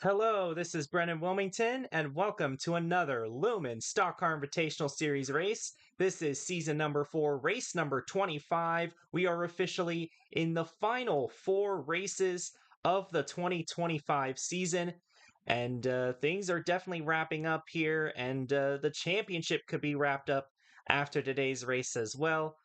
Hello, this is Brennan Wilmington, and welcome to another Lumen Stock Car Invitational Series race. This is season number 4, race number 25. We are officially in the final 4 races of the 2025 season, and things are definitely wrapping up here, and the championship could be wrapped up after today's race as well.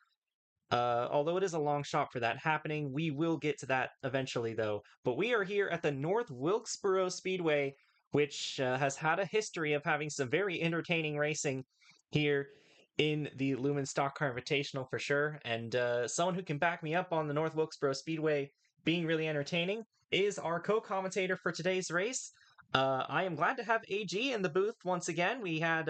Although it is a long shot for that happening, we will get to that eventually, though. But we are here at the North Wilkesboro Speedway, which has had a history of having some very entertaining racing here in the Lumen Stock Car Invitational for sure. And someone who can back me up on the North Wilkesboro Speedway being really entertaining is our co-commentator for today's race. I am glad to have AG in the booth once again. We had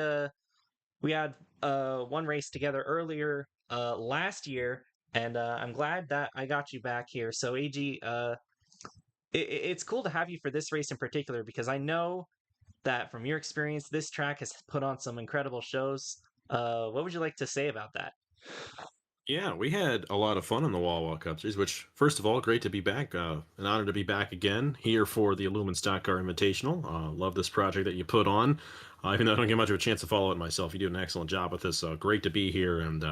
one race together earlier last year, and I'm glad that I got you back here. So AG, it's cool to have you for this race in particular because I know that from your experience, this track has put on some incredible shows. What would you like to say about that? Yeah, we had a lot of fun on the Wawa Cup Series, which, first of all, great to be back. An honor to be back again here for the Lumen Stock Car Invitational. Love this project that you put on. Even though I don't get much of a chance to follow it myself, you do an excellent job with this. So great to be here and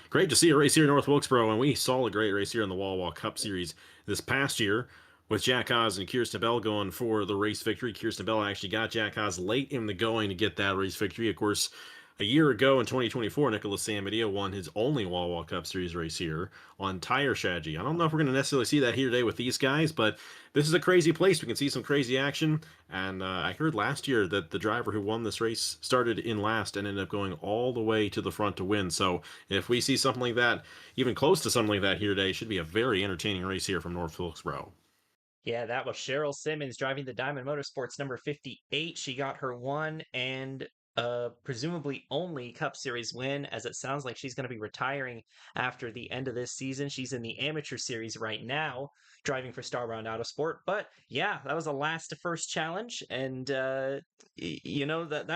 great to see a race here in North Wilkesboro. And we saw a great race here in the Wawa Cup Series this past year with Jack Haas and Kirsten Bell going for the race victory. Kirsten Bell actually got Jack Haas late in the going to get that race victory. Of course, a year ago in 2024, Nicholas Samadio won his only Wawa Cup Series race here on tire strategy. I don't know if we're going to necessarily see that here today with these guys, but this is a crazy place. We can see some crazy action. And I heard last year that the driver who won this race started in last and ended up going all the way to the front to win. So if we see something like that, even close to something like that here today, it should be a very entertaining race here from North Wilkesboro. Yeah, that was Cheryl Simmons driving the Diamond Motorsports number 58. She got her one and presumably only Cup Series win, as it sounds like she's going to be retiring after the end of this season. She's in the Amateur Series right now, driving for Starbound Autosport. But yeah, that was a last to first challenge, and that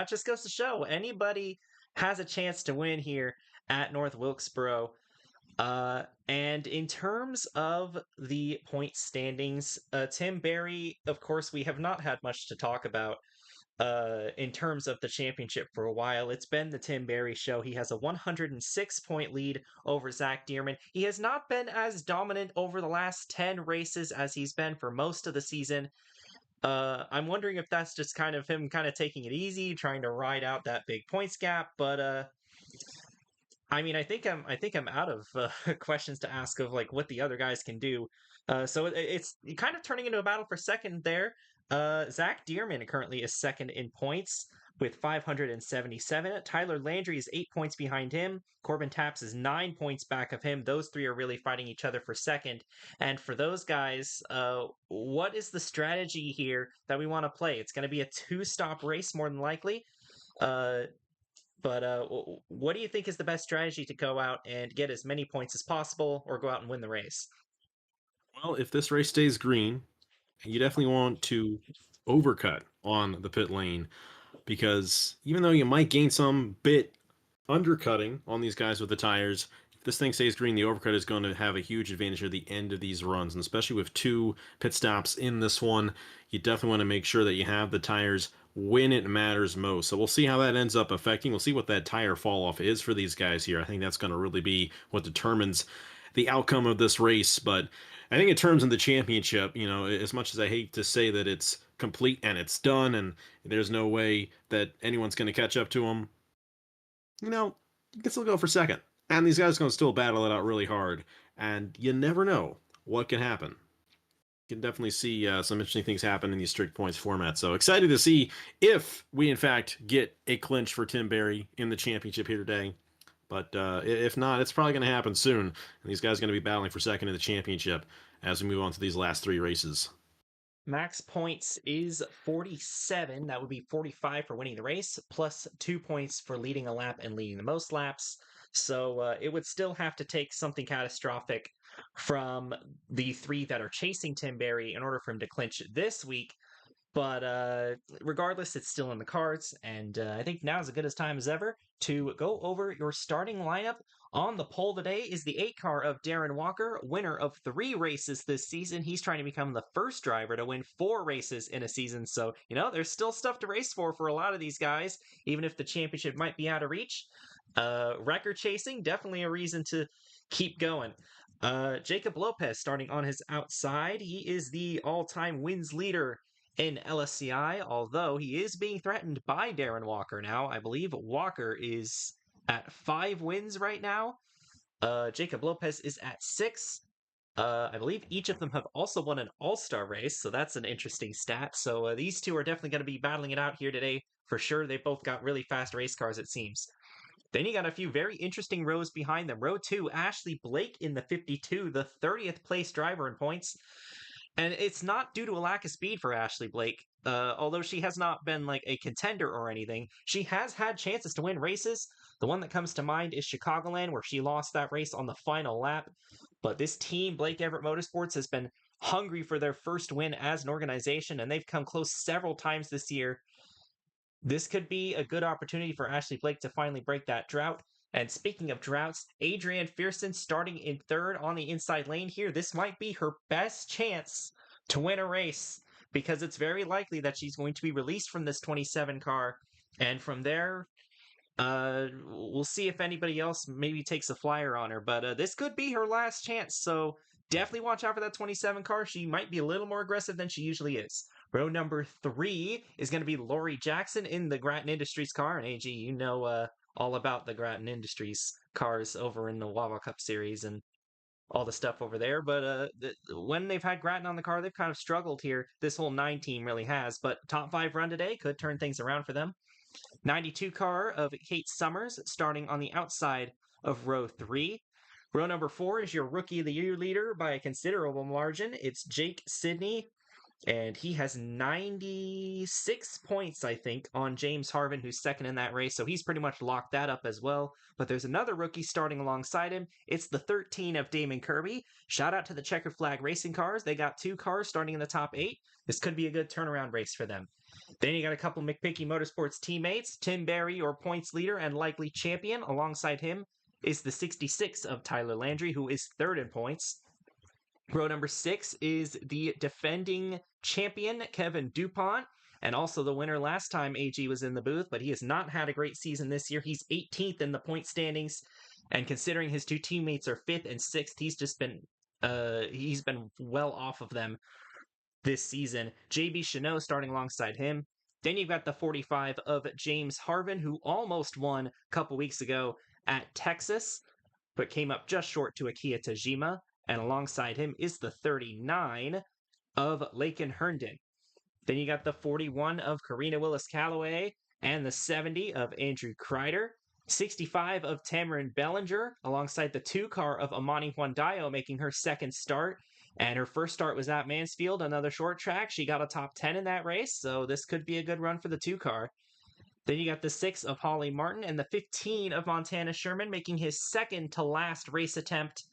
just goes to show anybody has a chance to win here at North Wilkesboro. And in terms of the point standings, Tim Berry, of course, we have not had much to talk about in terms of the championship for a while. It's been the Tim Berry show. He has a 106-point lead over Zach Dearman. He has not been as dominant over the last 10 races as he's been for most of the season. I'm wondering if that's just kind of him kind of taking it easy, trying to ride out that big points gap, but I mean, I think I'm out of questions to ask of like what the other guys can do. So it's kind of turning into a battle for second there. Zach Dearman currently is second in points with 577. Tyler Landry is 8 points behind him. Corbin Taps is 9 points back of him. Those three are really fighting each other for second. And for those guys, what is the strategy here that we want to play? It's going to be a two-stop race more than likely. Uh, but what do you think is the best strategy to go out and get as many points as possible, or go out and win the race? Well, if this race stays green, you definitely want to overcut on the pit lane because even though you might gain some bit undercutting on these guys with the tires, if this thing stays green, the overcut is going to have a huge advantage at the end of these runs, and especially with 2 pit stops in this one, you definitely want to make sure that you have the tires when it matters most. So we'll see how that ends up affecting. We'll see what that tire fall off is for these guys here. I think that's going to really be what determines the outcome of this race. But I think in terms of the championship, as much as I hate to say that it's complete and it's done and there's no way that anyone's going to catch up to them, you can still go for second. And these guys are going to still battle it out really hard. And you never know what can happen. You can definitely see some interesting things happen in these strict points format. So excited to see if we, in fact, get a clinch for Tim Berry in the championship here today. But if not, it's probably going to happen soon. And these guys are going to be battling for second in the championship as we move on to these last 3 races. Max points is 47. That would be 45 for winning the race, plus 2 points for leading a lap and leading the most laps. So it would still have to take something catastrophic from the three that are chasing Tim Berry in order for him to clinch this week. But regardless, it's still in the cards, and I think now is as good a time as ever to go over your starting lineup On the pole today is the 8 car of Darren Walker, winner of 3 races this season. He's trying to become the first driver to win 4 races in a season. So, there's still stuff to race for a lot of these guys, even if the championship might be out of reach. Record chasing, definitely a reason to keep going. Jacob Lopez starting on his outside. He is the all-time wins leader in LSCI, although he is being threatened by Darren Walker now. I believe Walker is at 5 wins right now. Jacob Lopez is at 6. I believe each of them have also won an all-star race, so that's an interesting stat. So these two are definitely going to be battling it out here today for sure. They both got really fast race cars, it seems. Then you got a few very interesting rows behind them. Row 2, Ashley Blake in the 52, the 30th place driver in points. And it's not due to a lack of speed for Ashley Blake. Although she has not been like a contender or anything, she has had chances to win races. The one that comes to mind is Chicagoland, where she lost that race on the final lap. But this team, Blake Everett Motorsports, has been hungry for their first win as an organization, and they've come close several times this year. This could be a good opportunity for Ashley Blake to finally break that drought. And speaking of droughts, Adrienne Fearson starting in 3rd on the inside lane here. This might be her best chance to win a race because it's very likely that she's going to be released from this 27 car. And from there, we'll see if anybody else maybe takes a flyer on her. But this could be her last chance. So definitely watch out for that 27 car. She might be a little more aggressive than she usually is. Row number 3 is going to be Lori Jackson in the Grattan Industries car. And AG, you know all about the Grattan Industries cars over in the Wawa Cup Series and all the stuff over there. But when they've had Grattan on the car, they've kind of struggled here. This whole 9 team really has. But top 5 run today could turn things around for them. 92 car of Kate Summers starting on the outside of row 3. Row number 4 is your Rookie of the Year leader by a considerable margin. It's Jake Sidney, and he has 96 points, I think, on James Harvin, who's second in that race. So he's pretty much locked that up as well. But there's another rookie starting alongside him. It's the 13 of Damon Kirby. Shout out to the Checkered Flag Racing cars. They got 2 cars starting in the top 8. This could be a good turnaround race for them. Then you got a couple McPicky Motorsports teammates. Tim Barry, your points leader and likely champion. Alongside him is the 66 of Tyler Landry, who is 3rd in points. Row number 6 is the defending champion, Kevin DuPont, and also the winner last time AG was in the booth, but he has not had a great season this year. He's 18th in the point standings, and considering his 2 teammates are 5th and 6th, he's been well off of them this season. JB Chanot starting alongside him. Then you've got the 45 of James Harvin, who almost won a couple weeks ago at Texas, but came up just short to Akiya Tajima. And alongside him is the 39 of Laken Herndon. Then you got the 41 of Karina Willis Calloway and the 70 of Andrew Kreider. 65 of Tamarin Bellinger, alongside the 2 car of Amani Huandayo, making her second start. And her first start was at Mansfield, another short track. She got a top 10 in that race, so this could be a good run for the 2 car. Then you got the 6 of Holly Martin and the 15 of Montana Sherman, making his second to last race attempt.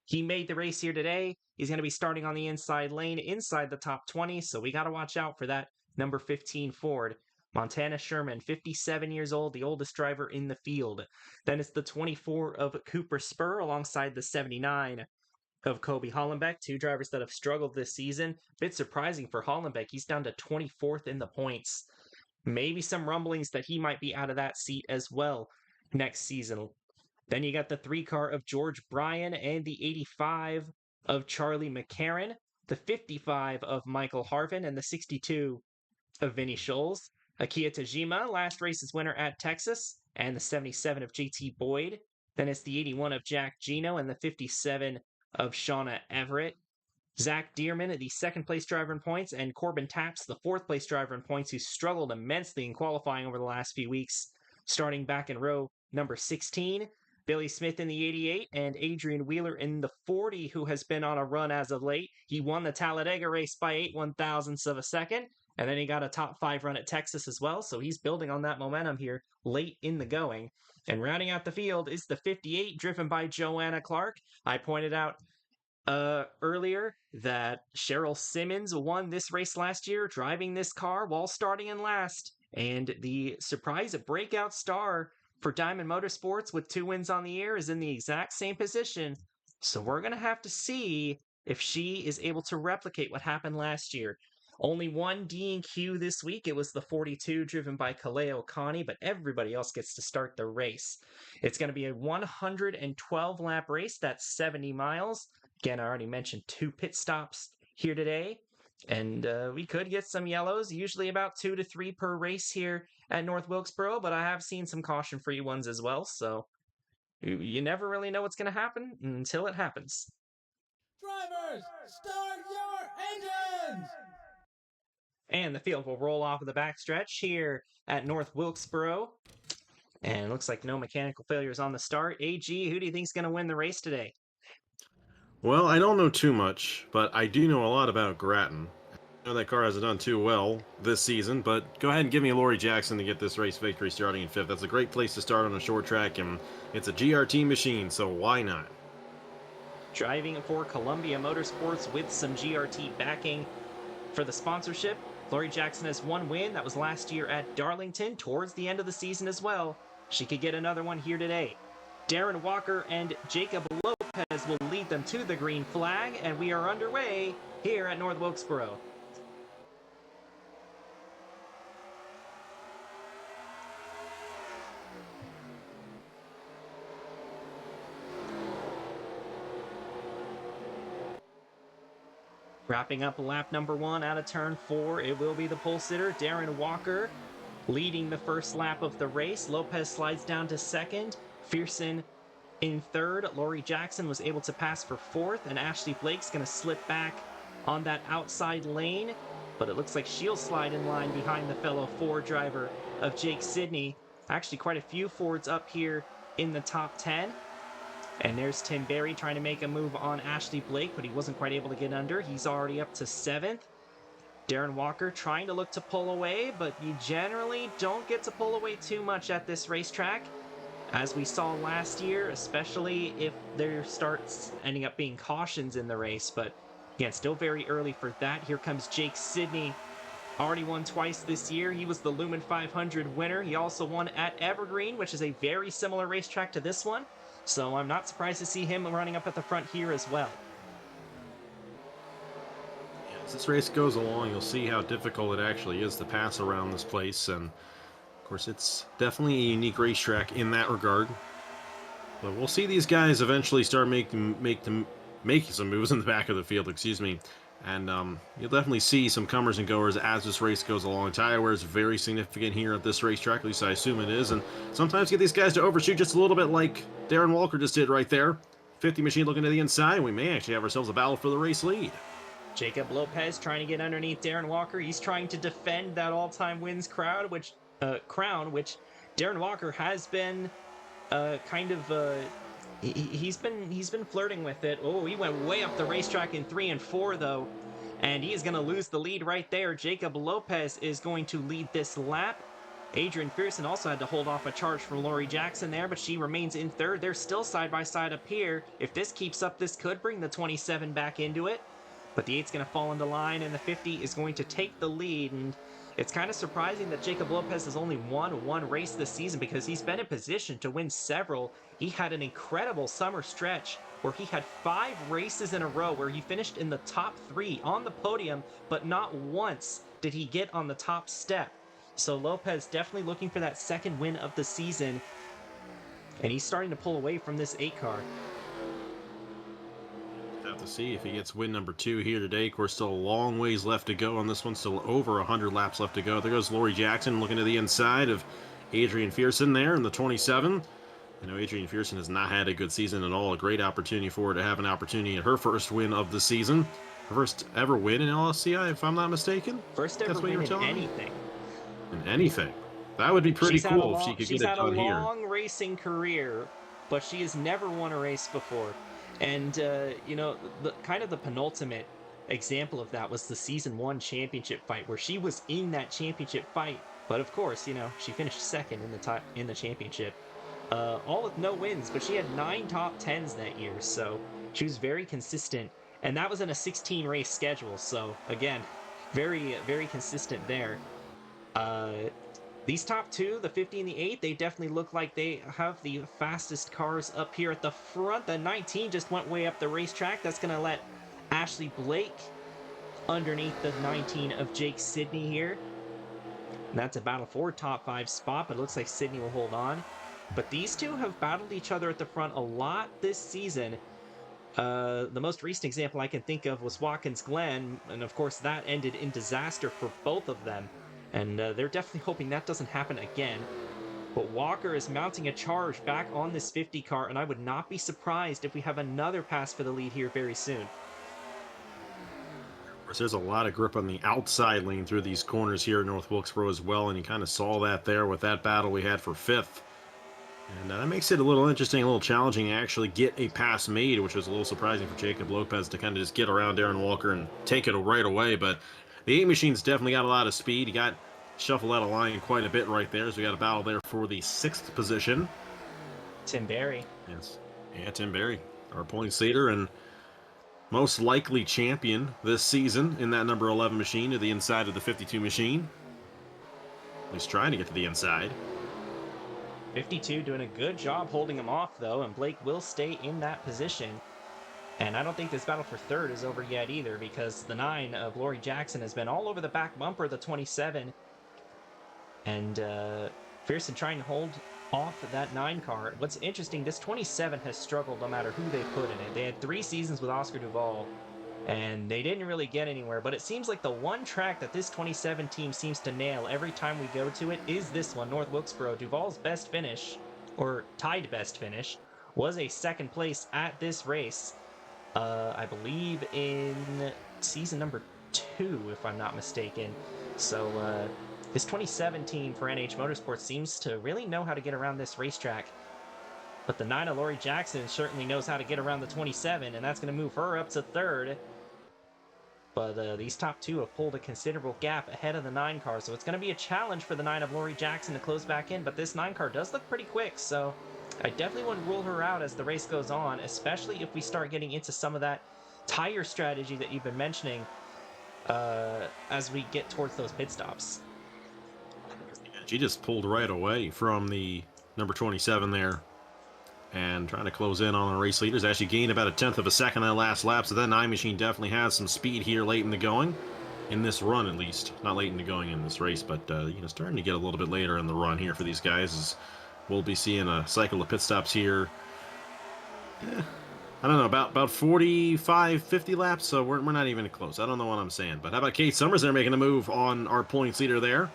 He made the race here today. He's going to be starting on the inside lane, inside the top 20, so we got to watch out for that number 15 Ford. Montana Sherman, 57 years old, the oldest driver in the field. Then it's the 24 of Cooper Spur alongside the 79 of Kobe Hollenbeck, 2 drivers that have struggled this season. Bit surprising for Hollenbeck. He's down to 24th in the points. Maybe some rumblings that he might be out of that seat as well next season. Then you got the 3 car of George Bryan and the 85 of Charlie McCarron, the 55 of Michael Harvin, and the 62 of Vinny Scholes. Akiya Tajima, last race's winner at Texas, and the 77 of JT Boyd. Then it's the 81 of Jack Gino and the 57 of Shauna Everett. Zach Dearman, the 2nd place driver in points, and Corbin Taps, the 4th place driver in points, who struggled immensely in qualifying over the last few weeks, starting back in row number 16. Billy Smith in the 88 and Adrian Wheeler in the 40, who has been on a run as of late. He won the Talladega race by 8/1000ths of a second, and then he got a top 5 run at Texas as well, so he's building on that momentum here late in the going. And rounding out the field is the 58, driven by Joanna Clark. I pointed out earlier that Cheryl Simmons won this race last year, driving this car while starting in last. And the surprise breakout star for Diamond Motorsports with 2 wins on the year is in the exact same position. So we're going to have to see if she is able to replicate what happened last year. Only one D&Q this week. It was the 42 driven by Kaleo Connie, but everybody else gets to start the race. It's going to be a 112 lap race. That's 70 miles. Again, I already mentioned 2 pit stops here today. And we could get some yellows, usually about 2 to 3 per race here at North Wilkesboro, but I have seen some caution-free ones as well, so you never really know what's going to happen until it happens. Drivers, start your engines! And the field will roll off of the backstretch here at North Wilkesboro. And it looks like no mechanical failures on the start. AG, who do you think is going to win the race today? Well, I don't know too much, but I do know a lot about Grattan. I know that car hasn't done too well this season, but go ahead and give me Lori Jackson to get this race victory starting in 5th. That's a great place to start on a short track, and it's a GRT machine, so why not? Driving for Columbia Motorsports with some GRT backing for the sponsorship. Lori Jackson has 1 win. That was last year at Darlington towards the end of the season as well. She could get another one here today. Darren Walker and Jacob Lopez will lead them to the green flag, and we are underway here at North Wilkesboro. Wrapping up lap number 1 out of turn 4, it will be the pole sitter, Darren Walker, leading the first lap of the race. Lopez slides down to 2nd. Fearson in 3rd. Lori Jackson was able to pass for 4th, and Ashley Blake's going to slip back on that outside lane, but it looks like she'll slide in line behind the fellow Ford driver of Jake Sidney. Actually, quite a few Fords up here in the top 10. And there's Tim Berry trying to make a move on Ashley Blake, but he wasn't quite able to get under. He's already up to 7th. Darren Walker trying to look to pull away, but you generally don't get to pull away too much at this racetrack, as we saw last year, especially if there starts ending up being cautions in the race. But again, still very early for that. Here comes Jake Sidney. Already won twice this year. He was the Lumen 500 winner. He also won at Evergreen, which is a very similar racetrack to this one. So I'm not surprised to see him running up at the front here as well. As this race goes along, you'll see how difficult it actually is to pass around this place, and of course it's definitely a unique racetrack in that regard. But we'll see these guys eventually start making some moves in the back of the field, excuse me. And you'll definitely see some comers and goers as this race goes along. Tire wear is very significant here at this racetrack, at least I assume it is. And sometimes get these guys to overshoot just a little bit like Darren Walker just did right there. 50 machine looking to the inside. We may actually have ourselves a battle for the race lead. Jacob Lopez trying to get underneath Darren Walker. He's trying to defend that all-time wins crown, which Darren Walker has been he's been flirting with it. Oh, he went way up the racetrack in 3 and 4 though, and he is going to lose the lead right there. Jacob Lopez is going to lead this lap. Adrian Fearson also had to hold off a charge from Lori Jackson there, but she remains in 3rd. They're still side by side up here. If this keeps up, this could bring the 27 back into it. But the 8's going to fall into line, and the 50 is going to take the lead. And it's kind of surprising that Jacob Lopez has only won 1 race this season, because he's been in position to win several. He had an incredible summer stretch where he had 5 races in a row where he finished in the top 3 on the podium, but not once did he get on the top step. So Lopez definitely looking for that 2nd win of the season, and he's starting to pull away from this 8 car. Have to see if he gets win number 2 here today. Of course, still a long ways left to go on this one. Still over 100 laps left to go. There goes Lori Jackson looking to the inside of Adrian Fearson there in the 27. I know Adrian Fearson has not had a good season at all. A great opportunity for her to have an opportunity at her first win of the season. Her first ever win in LSCI, if I'm not mistaken. First ever win in anything. In anything. That would be pretty cool if she could get it done here. She's had a long racing career, but she has never won a race before. And, the penultimate example of that was the Season 1 championship fight, where she was in that championship fight. But of course, she finished 2nd in the championship. All with no wins, but she had 9 top 10s that year, so she was very consistent. And that was in a 16-race schedule, so again, very, very consistent there. These top two, the 50 and the 8, they definitely look like they have the fastest cars up here at the front. The 19 just went way up the racetrack. That's going to let Ashley Blake underneath the 19 of Jake Sidney here. And that's a battle for top 5 spot, but it looks like Sidney will hold on. But these two have battled each other at the front a lot this season. The most recent example I can think of was Watkins Glen, and of course that ended in disaster for both of them. And they're definitely hoping that doesn't happen again. But Walker is mounting a charge back on this 50 car, and I would not be surprised if we have another pass for the lead here very soon. Of course, there's a lot of grip on the outside lane through these corners here in North Wilkesboro as well, and you kind of saw that there with that battle we had for 5th. And that makes it a little interesting, a little challenging to actually get a pass made, which was a little surprising for Jacob Lopez to kind of just get around Darren Walker and take it right away. But the 8 machine's definitely got a lot of speed. He got shuffled out of line quite a bit right there. So we got a battle there for the 6th position. Tim Berry. Yes. Yeah, Tim Berry, our points leader and most likely champion this season in that number 11 machine to the inside of the 52 machine. At least trying to get to the inside. 52 doing a good job holding him off, though, and Blake will stay in that position. And I don't think this battle for 3rd is over yet either, because the 9 of Lori Jackson has been all over the back bumper, the 27. And Pearson trying to hold off that 9 car. What's interesting, this 27 has struggled no matter who they put in it. They had 3 seasons with Oscar Duval, and they didn't really get anywhere. But it seems like the one track that this 27 team seems to nail every time we go to it is this one, North Wilkesboro. Duval's best finish, or tied best finish, was a 2nd place at this race. I believe in season number 2, if I'm not mistaken. So this 2017 for NH Motorsports seems to really know how to get around this racetrack. But the 9 of Lori Jackson certainly knows how to get around the 27, and that's going to move her up to 3rd. But these top 2 have pulled a considerable gap ahead of the 9 car, so it's going to be a challenge for the 9 of Lori Jackson to close back in. But this 9 car does look pretty quick, so I definitely wouldn't rule her out as the race goes on, especially if we start getting into some of that tire strategy that you've been mentioning as we get towards those pit stops. She just pulled right away from the number 27 there and trying to close in on the race leaders. Actually gained about 1/10 of a second on that last lap, so that 9 machine definitely has some speed here late in the going, in this run at least. Not late in the going in this race, but starting to get a little bit later in the run here for these guys, as we'll be seeing a cycle of pit stops here. I don't know, about 45, 50 laps, so we're not even close. I don't know what I'm saying. But how about Kate Summers there making a move on our points leader there?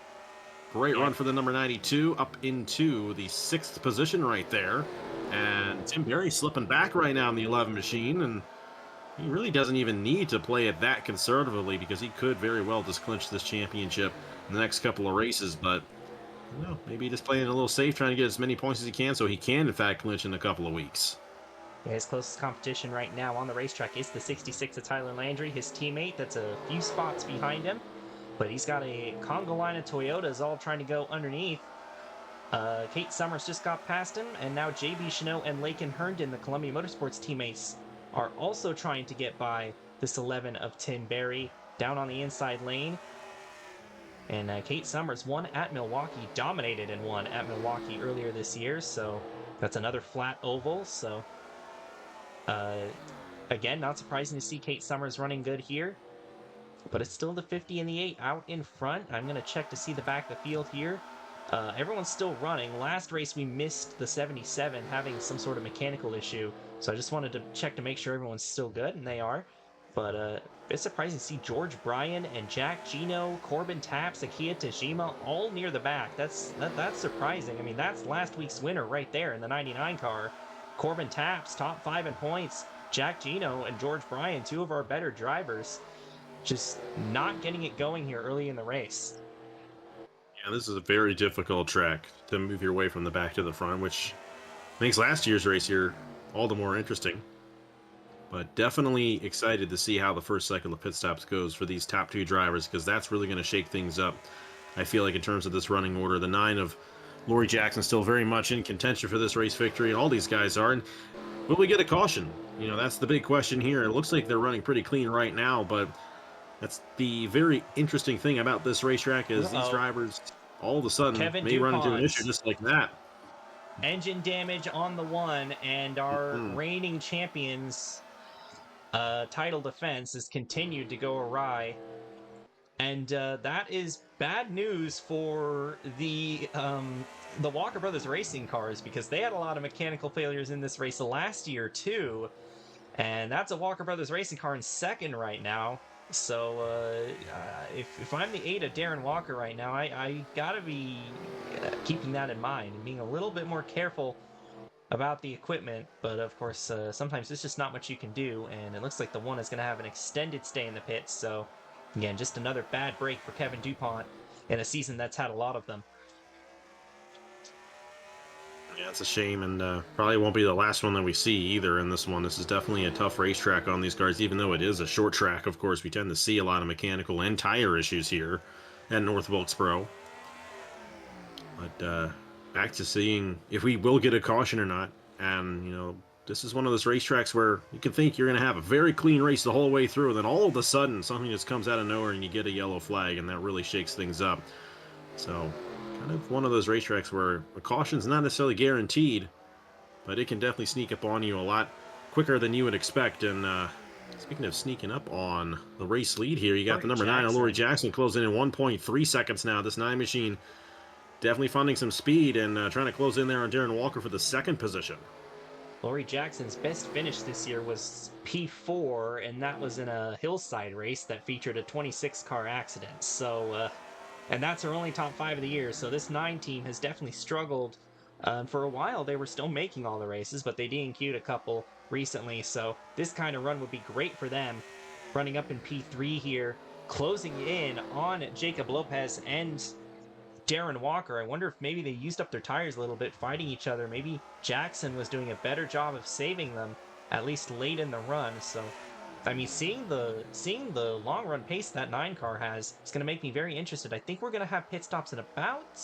Great run for the number 92 up into the 6th position right there. And Tim Berry slipping back right now in the 11 machine, and he really doesn't even need to play it that conservatively because he could very well just clinch this championship in the next couple of races. But maybe just playing a little safe, trying to get as many points as he can so he can, in fact, clinch in a couple of weeks. Yeah, his closest competition right now on the racetrack is the 66 of Tyler Landry, his teammate that's a few spots behind him. But he's got a Congo line of Toyotas all trying to go underneath. Kate Summers just got past him, and now JB Chanot and Lakin Herndon, the Columbia Motorsports teammates, are also trying to get by this 11 of Tim Berry down on the inside lane. And Kate Summers won at Milwaukee, dominated and won at Milwaukee earlier this year, so that's another flat oval. So again, not surprising to see Kate Summers running good here. But it's still the 50 and the 8 out in front. I'm going to check to see the back of the field here. Everyone's still running. Last race we missed the 77 having some sort of mechanical issue. So I just wanted to check to make sure everyone's still good, and they are. But it's surprising to see George Bryan and Jack Gino, Corbin Taps, Akia Tajima all near the back. That's surprising. I mean, that's last week's winner right there in the 99 car. Corbin Taps, top 5 in points. Jack Gino and George Bryan, 2 of our better drivers. Just not getting it going here early in the race. Yeah, this is a very difficult track to move your way from the back to the front, which makes last year's race here all the more interesting. But definitely excited to see how the first cycle of pit stops goes for these top 2 drivers, because that's really going to shake things up. I feel like in terms of this running order, the 9 of Lori Jackson still very much in contention for this race victory, and all these guys are. And will we get a caution? That's the big question here. It looks like they're running pretty clean right now, but that's the very interesting thing about this racetrack is these drivers all of a sudden Kevin may run into an DuPont. issue just like that. Engine damage on the one, and our reigning champions title defense has continued to go awry. And that is bad news for the Walker Brothers racing cars, because they had a lot of mechanical failures in this race last year too. And that's a Walker Brothers racing car in second right now. So if I'm the eight of Darren Walker right now, I gotta be keeping that in mind and being a little bit more careful about the equipment. But of course, sometimes there's just not much you can do, and it looks like the one is going to have an extended stay in the pits. So again, just another bad break for Kevin DuPont in a season that's had a lot of them. Yeah, it's a shame, and probably won't be the last one that we see either in this one. This is definitely a tough racetrack on these cars, even though it is a short track. Of course, we tend to see a lot of mechanical and tire issues here at North Wilkesboro. But back to seeing if we will get a caution or not. And, you know, this is one of those racetracks where you can think you're going to have a very clean race the whole way through, and then all of a sudden something just comes out of nowhere and you get a yellow flag, and that really shakes things up. So kind of one of those racetracks where a caution's not necessarily guaranteed, but it can definitely sneak up on you a lot quicker than you would expect. And speaking of sneaking up on the race lead here, you got the number 9, Lori Jackson, closing in 1.3 seconds now. This 9 machine definitely finding some speed and trying to close in there on Darren Walker for the second position. Lori Jackson's best finish this year was P4, and that was in a hillside race that featured a 26-car accident. So and that's her only top 5 of the year. So this 9 team has definitely struggled. For a while, they were still making all the races, but they DNQ'd a couple recently. So this kind of run would be great for them. Running up in P3 here, closing in on Jacob Lopez and Darren Walker. I wonder if maybe they used up their tires a little bit fighting each other. Maybe Jackson was doing a better job of saving them, at least late in the run. So I mean, seeing the long run pace that 9 car has is going to make me very interested. I think we're going to have pit stops in about,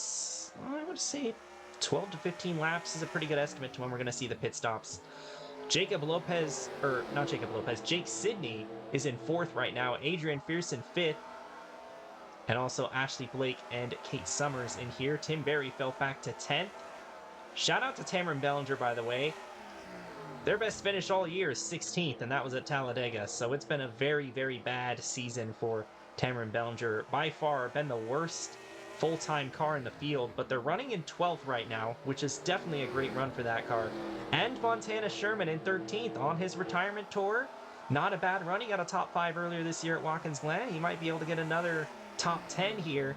I would say, 12 to 15 laps is a pretty good estimate to when we're going to see the pit stops. Jake Sidney is in 4th right now. Adrian Fearson 5th. And also Ashley Blake and Kate Summers in here. Tim Berry fell back to 10th. Shout out to Tamron Bellinger, by the way. Their best finish all year is 16th, and that was at Talladega. So it's been a very, very bad season for Tamron Bellinger. By far, been the worst full-time car in the field, but they're running in 12th right now, which is definitely a great run for that car. And Montana Sherman in 13th on his retirement tour. Not a bad run. He got a top 5 earlier this year at Watkins Glen. He might be able to get another top 10 here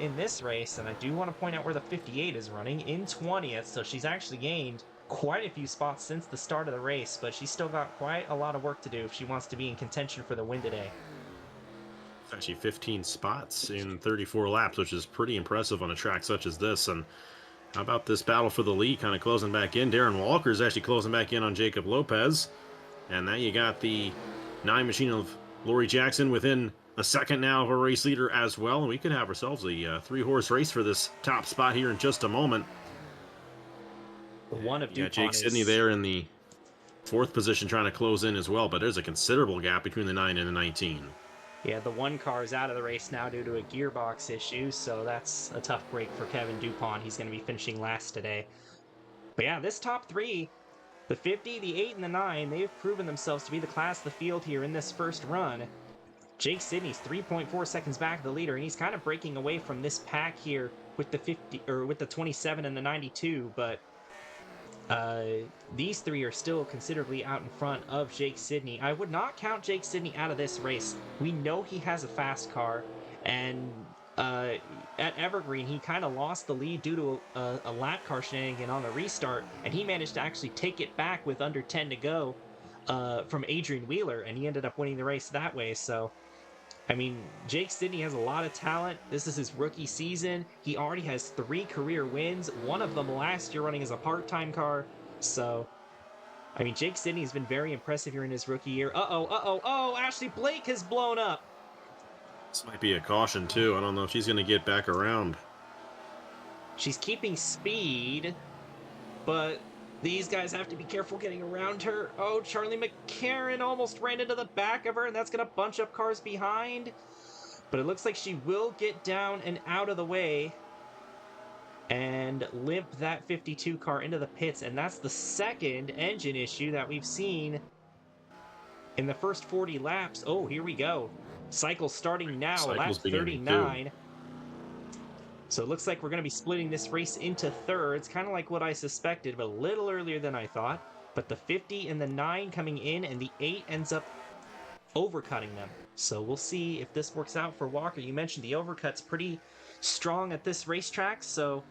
in this race. And I do want to point out where the 58 is running in 20th, so she's actually gained quite a few spots since the start of the race, but she's still got quite a lot of work to do if she wants to be in contention for the win today. It's actually 15 spots in 34 laps, which is pretty impressive on a track such as this. And how about this battle for the lead kind of closing back in? Darren Walker is actually closing back in on Jacob Lopez. And now you got the 9 machine of Lori Jackson within a second now of a race leader as well. And we could have ourselves a 3-horse race for this top spot here in just a moment. One of DuPont Jake Sidney there in the 4th position trying to close in as well, but there's a considerable gap between the 9 and the 19. Yeah, the 1 car is out of the race now due to a gearbox issue, so that's a tough break for Kevin DuPont. He's going to be finishing last today. But yeah, this top 3, the 50, the 8, and the 9, they've proven themselves to be the class of the field here in this first run. Jake Sidney's 3.4 seconds back of the leader, and he's kind of breaking away from this pack here with the 50 or with the 27 and the 92, but these 3 are still considerably out in front of Jake Sidney. I would not count Jake Sidney out of this race. We know he has a fast car, and at Evergreen, he kind of lost the lead due to a lap car shenanigan on the restart, and he managed to actually take it back with under 10 to go from Adrian Wheeler, and he ended up winning the race that way. So I mean, Jake Sidney has a lot of talent. This is his rookie season. He already has 3 career wins, one of them last year running as a part-time car. So, I mean, Jake Sidney has been very impressive here in his rookie year. Oh, Ashley Blake has blown up. This might be a caution, too. I don't know if she's going to get back around. She's keeping speed, but these guys have to be careful getting around her. Oh, Charlie McCarron almost ran into the back of her, and that's going to bunch up cars behind. But it looks like she will get down and out of the way and limp that 52 car into the pits. And that's the second engine issue that we've seen in the first 40 laps. Oh, here we go. Cycle starting now, lap Cycle's beginning too. 39. So it looks like we're going to be splitting this race into thirds, kind of like what I suspected, but a little earlier than I thought. But the 50 and the 9 coming in, and the 8 ends up overcutting them. So we'll see if this works out for Walker. You mentioned the overcut's pretty strong at this racetrack, so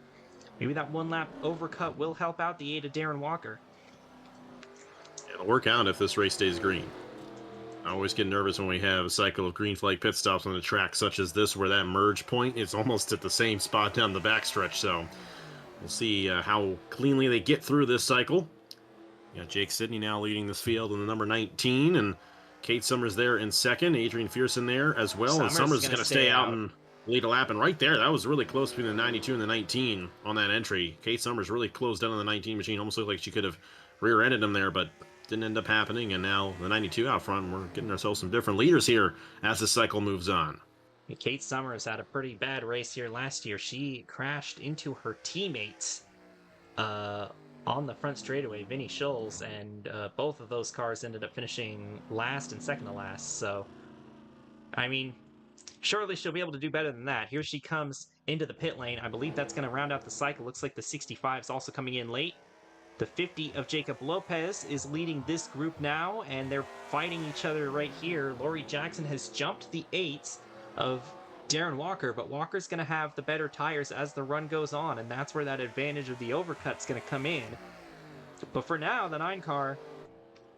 maybe that one lap overcut will help out the 8 of Darren Walker. It'll work out if this race stays green. I always get nervous when we have a cycle of green flag pit stops on a track such as this, where that merge point is almost at the same spot down the backstretch. So we'll see how cleanly they get through this cycle. You got Jake Sidney now leading this field in the number 19, and Kate Summers there in second. Adrian Fearson there as well. And Summers is going to stay out and lead a lap. And right there, that was really close between the 92 and the 19 on that entry. Kate Summers really closed down on the 19 machine. Almost looked like she could have rear-ended him there, but didn't end up happening. And now the 92 out front. We're getting ourselves some different leaders here as the cycle moves on. Kate Summers had a pretty bad race here last year. She crashed into her teammates on the front straightaway, Vinnie Scholes, and both of those cars ended up finishing last and second to last. So, I mean, surely she'll be able to do better than that. Here she comes into the pit lane. I believe that's going to round out the cycle. Looks like the 65 is also coming in late. The 50 of Jacob Lopez is leading this group now, and they're fighting each other right here. Lori Jackson has jumped the 8 of Darren Walker, but Walker's going to have the better tires as the run goes on, and that's where that advantage of the overcut's going to come in. But for now, the 9 car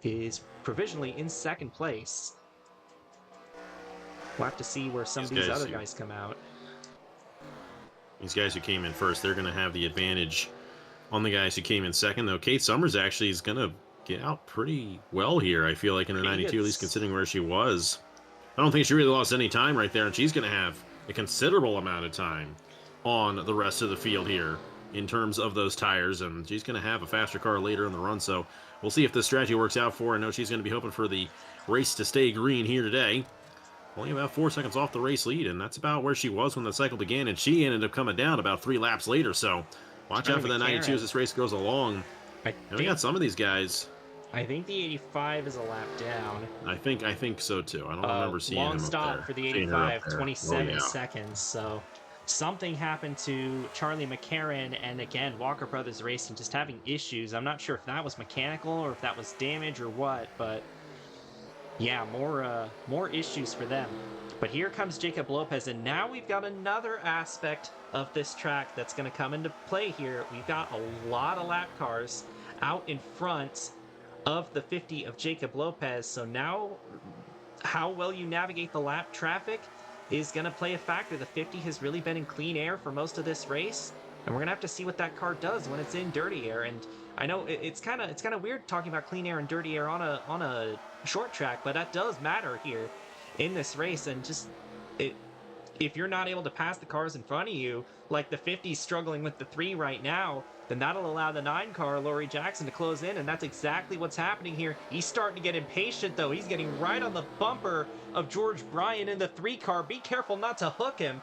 is provisionally in second place. We'll have to see where some of these other guys come out. These guys who came in first, they're going to have the advantage on the guys who came in second, though. Kate Summers actually is going to get out pretty well here, I feel like, in her 92, at least considering where she was. I don't think she really lost any time right there, and she's going to have a considerable amount of time on the rest of the field here in terms of those tires, and she's going to have a faster car later in the run, so we'll see if this strategy works out for her. I know she's going to be hoping for the race to stay green here today. Only about 4 seconds off the race lead, and that's about where she was when the cycle began, and she ended up coming down about 3 laps later, so watch out for the 92 as this race goes along. And we got some of these guys. I think the 85 is a lap down. I think so too. I don't remember seeing him long up stop there. for the 85, 27 seconds. So something happened to Charlie McCarran, and again, Walker Brothers Racing just having issues. I'm not sure if that was mechanical or if that was damage or what, but yeah, more issues for them. But here comes Jacob Lopez, and now we've got another aspect of this track that's going to come into play here. We've got a lot of lap cars out in front of the 50 of Jacob Lopez. So now how well you navigate the lap traffic is going to play a factor. The 50 has really been in clean air for most of this race, and we're going to have to see what that car does when it's in dirty air. And I know it's kind of weird talking about clean air and dirty air on a short track, but that does matter here in this race. And just if you're not able to pass the cars in front of you, like the 50's struggling with the 3 right now, then that'll allow the 9 car, Lori Jackson, to close in, and that's exactly what's happening here. He's starting to get impatient, though. He's getting right on the bumper of George Bryan in the 3 car. Be careful not to hook him.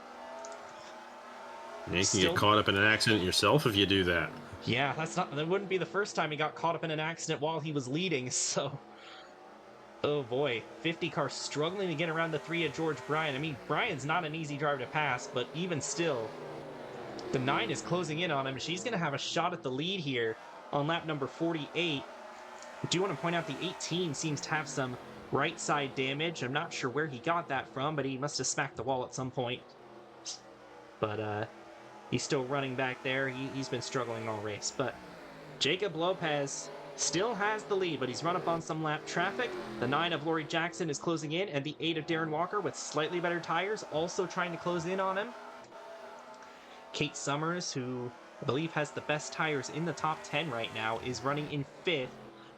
You can get caught up in an accident yourself if you do that. Yeah, that wouldn't be the first time he got caught up in an accident while he was leading, so... Oh boy, 50 car struggling to get around the 3 of George Bryan. I mean, Bryan's not an easy driver to pass, but even still, the 9 is closing in on him. She's going to have a shot at the lead here on lap number 48. I do want to point out the 18 seems to have some right side damage. I'm not sure where he got that from, but he must have smacked the wall at some point. But he's still running back there. He's been struggling all race. But Jacob Lopez still has the lead, but he's run up on some lap traffic. The 9 of Lori Jackson is closing in, and the 8 of Darren Walker with slightly better tires also trying to close in on him. Kate Summers, who I believe has the best tires in the top 10 right now, is running in 5th,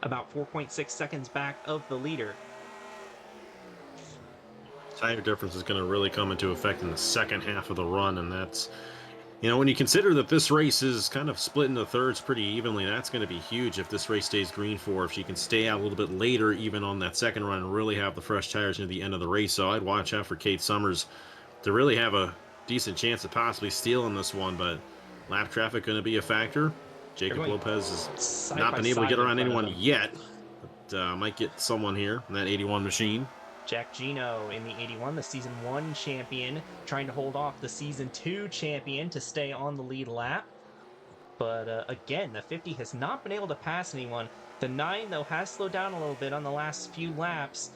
about 4.6 seconds back of the leader. Tire difference is going to really come into effect in the second half of the run, and that's, you know, when you consider that this race is kind of split into thirds pretty evenly, that's going to be huge if this race stays green for her, if she can stay out a little bit later even on that second run and really have the fresh tires near the end of the race. So I'd watch out for Kate Summers to really have a decent chance of possibly stealing this one, but lap traffic going to be a factor. Jacob going Lopez has side not by been able to side get in around front of anyone them. yet, but might get someone here in that 81 machine. Jack Gino in the 81, the Season 1 champion, trying to hold off the Season 2 champion to stay on the lead lap. But again, the 50 has not been able to pass anyone. The 9, though, has slowed down a little bit on the last few laps,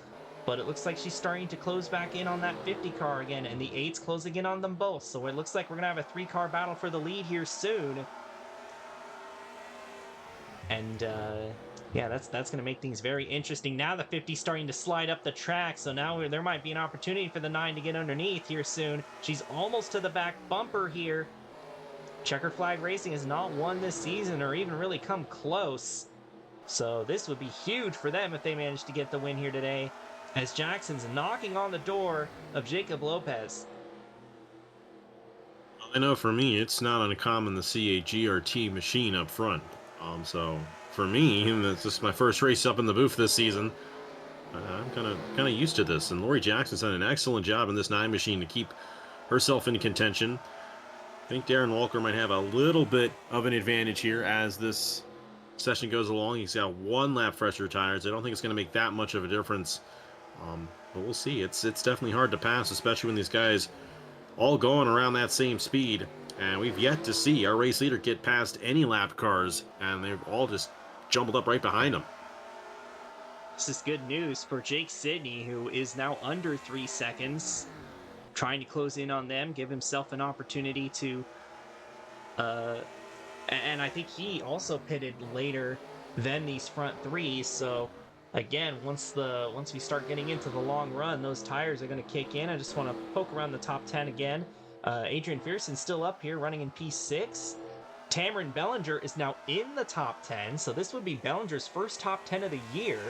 but it looks like she's starting to close back in on that 50 car again, and the 8's closing in on them both. So it looks like we're going to have a 3-car battle for the lead here soon. And yeah, that's going to make things very interesting. Now the 50's starting to slide up the track, so now there might be an opportunity for the 9 to get underneath here soon. She's almost to the back bumper here. Checker Flag Racing has not won this season or even really come close. So this would be huge for them if they manage to get the win here today, as Jackson's knocking on the door of Jacob Lopez. I know for me, it's not uncommon to see a GRT machine up front. So for me, and this is my first race up in the booth this season, I'm kind of used to this. And Lori Jackson's done an excellent job in this 9 machine to keep herself in contention. I think Darren Walker might have a little bit of an advantage here as this session goes along. He's got 1 lap fresher tires. I don't think it's going to make that much of a difference, but we'll see. It's definitely hard to pass, especially when these guys all going around that same speed. And we've yet to see our race leader get past any lap cars, and they've all just jumbled up right behind him. This is good news for Jake Sidney, who is now under 3 seconds, trying to close in on them, give himself an opportunity to and I think he also pitted later than these front 3s. So again, once we start getting into the long run, those tires are going to kick in. I just want to poke around the top 10 again. Adrian Fearson's still up here running in P6. Tamron Bellinger is now in the top 10, so this would be Bellinger's first top 10 of the year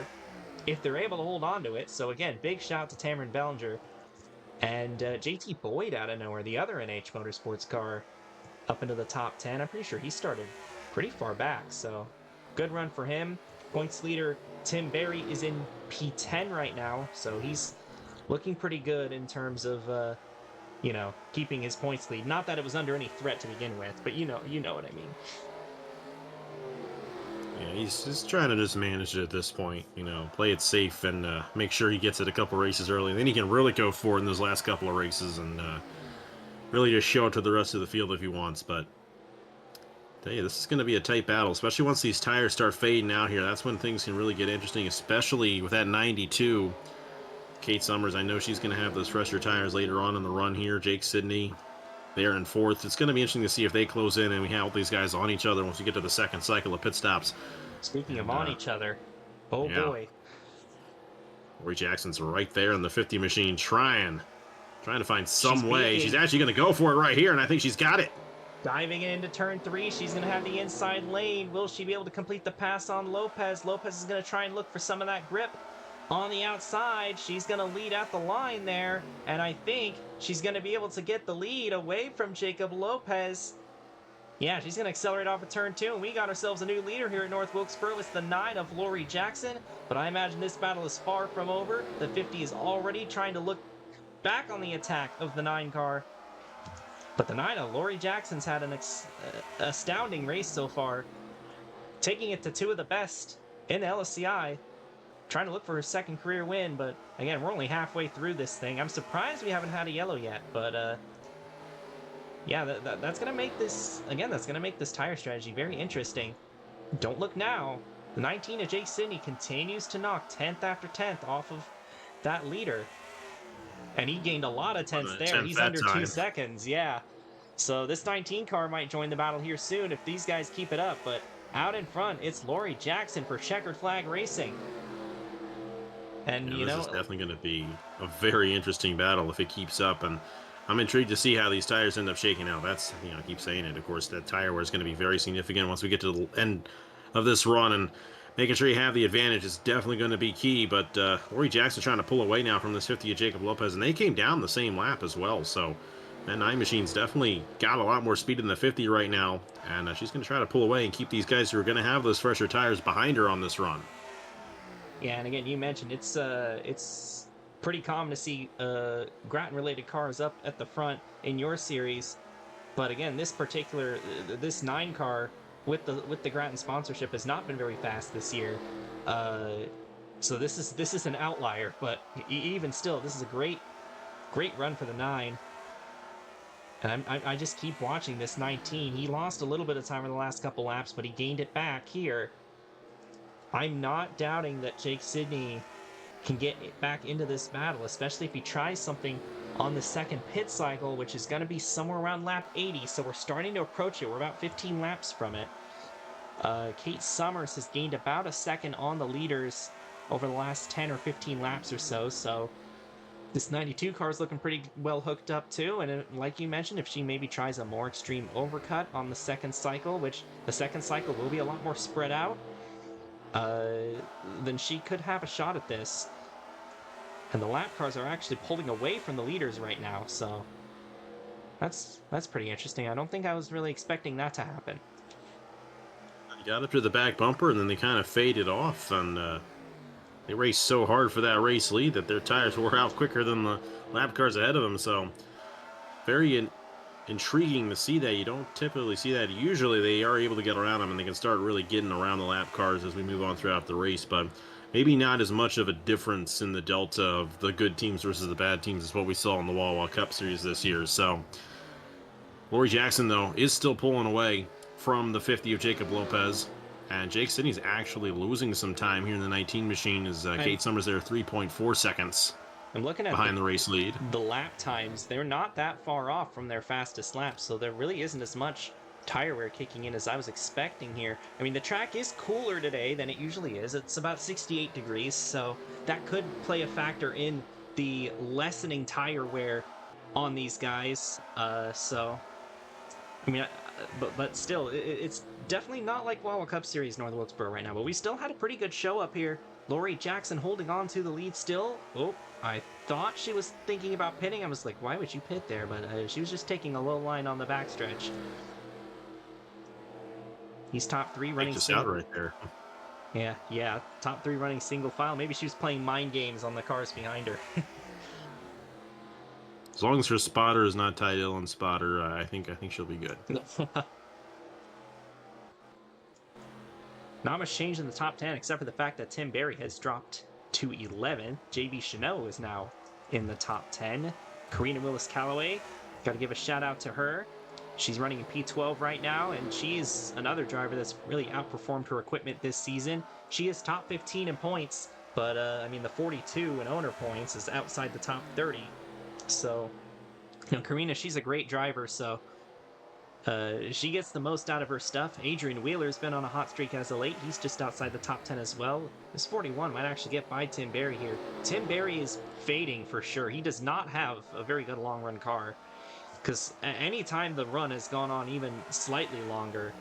if they're able to hold on to it. So again, big shout to Tamron Bellinger. And JT Boyd out of nowhere, the other NH Motorsports car, up into the top 10. I'm pretty sure he started pretty far back, so good run for him. Points leader Tim Berry is in P10 right now, so he's looking pretty good in terms of keeping his points lead. Not that it was under any threat to begin with, but you know what I mean. Yeah, he's just trying to just manage it at this point, play it safe and make sure he gets it a couple races early. And then he can really go for it in those last couple of races and really just show it to the rest of the field if he wants. But I tell you, this is going to be a tight battle, especially once these tires start fading out here. That's when things can really get interesting, especially with that 92. Kate Summers, I know she's going to have those fresher tires later on in the run here. Jake Sidney, they're in 4th. It's going to be interesting to see if they close in and we have all these guys on each other once we get to the second cycle of pit stops. Speaking of on each other, boy. Lori Jackson's right there in the 50 machine trying to find some way. She's actually going to go for it right here, and I think she's got it. Diving into turn 3, she's going to have the inside lane. Will she be able to complete the pass on Lopez? Lopez is going to try and look for some of that grip on the outside. She's going to lead at the line there, and I think she's going to be able to get the lead away from Jacob Lopez. Yeah, she's going to accelerate off of turn 2, and we got ourselves a new leader here at North Wilkesboro. It's the 9 of Lori Jackson, but I imagine this battle is far from over. The 50 is already trying to look back on the attack of the 9 car. But the 9 of Lori Jackson's had an astounding race so far, taking it to 2 of the best in the LSCI, trying to look for her second career win. But again, we're only halfway through this thing. I'm surprised we haven't had a yellow yet, but yeah, that's going to make this, again, that's going to make this tire strategy very interesting. Don't look now. The 19 of Jake Sidney continues to knock 10th after 10th off of that leader. And he gained a lot of tenths there. He's under 2 seconds, yeah. So this 19 car might join the battle here soon if these guys keep it up. But out in front, it's Lori Jackson for Checkered Flag Racing. And, this is definitely going to be a very interesting battle if it keeps up. And I'm intrigued to see how these tires end up shaking out. That's, I keep saying it. Of course, that tire wear is going to be very significant once we get to the end of this run. And making sure you have the advantage is definitely going to be key. But Lori Jackson trying to pull away now from this 50 of Jacob Lopez. And they came down the same lap as well. So that 9 machine's definitely got a lot more speed than the 50 right now. And she's going to try to pull away and keep these guys who are going to have those fresher tires behind her on this run. Yeah, and again, you mentioned it's pretty common to see Grattan-related cars up at the front in your series. But again, this 9 car with the Grattan sponsorship has not been very fast this year. So this is an outlier, but even still, this is a great run for the 9. And I just keep watching this 19. He lost a little bit of time in the last couple laps, but he gained it back here. I'm not doubting that Jake Sidney can get back into this battle, especially if he tries something on the second pit cycle, which is going to be somewhere around lap 80. So we're starting to approach it. We're about 15 laps from it. Kate Summers has gained about a second on the leaders over the last 10 or 15 laps or so. So this 92 car is looking pretty well hooked up too, and like you mentioned, if she maybe tries a more extreme overcut on the second cycle, which the second cycle will be a lot more spread out, then she could have a shot at this. And the lap cars are actually pulling away from the leaders right now, so that's pretty interesting. I don't think I was really expecting that to happen. They got up to the back bumper, and then they kind of faded off, and they raced so hard for that race lead that their tires wore out quicker than the lap cars ahead of them. So very intriguing to see that. You don't typically see that. Usually they are able to get around them and they can start really getting around the lap cars as we move on throughout the race. But maybe not as much of a difference in the delta of the good teams versus the bad teams as what we saw in the Wawa Cup Series this year. So Lori Jackson, though, is still pulling away from the 50 of Jacob Lopez. And Jake Sidney's actually losing some time here in the 19 machine as Kate Summers there 3.4 seconds I'm looking at behind the race lead. The lap times, they're not that far off from their fastest laps, so there really isn't as much tire wear kicking in as I was expecting here. I mean, the track is cooler today than it usually is. It's about 68 degrees, so that could play a factor in the lessening tire wear on these guys. So, I mean, but still, it's definitely not like Wawa Cup Series North Wilkesboro right now, but we still had a pretty good show up here. Lori Jackson holding on to the lead still. Oh, I thought she was thinking about pitting. I was like, why would you pit there? But she was just taking a low line on the backstretch. He's top 3 running out right there. Yeah, top 3 running single file. Maybe she was playing mind games on the cars behind her. As long as her spotter is not Ty Dillon's spotter, I think she'll be good. Not much change in the top 10, except for the fact that Tim Berry has dropped to 11. JB Chanel is now in the top 10. Karina Willis-Callaway, got to give a shout out to her. She's running in P12 right now, and she's another driver that's really outperformed her equipment this season. She is top 15 in points, but I mean, the 42 in owner points is outside the top 30. So, you know, Karina, she's a great driver, so she gets the most out of her stuff. Adrian Wheeler's been on a hot streak as of late. He's just outside the top 10 as well. This 41 might actually get by Tim Berry here. Tim Berry is fading for sure. He does not have a very good long run car, because anytime the run has gone on even slightly longer,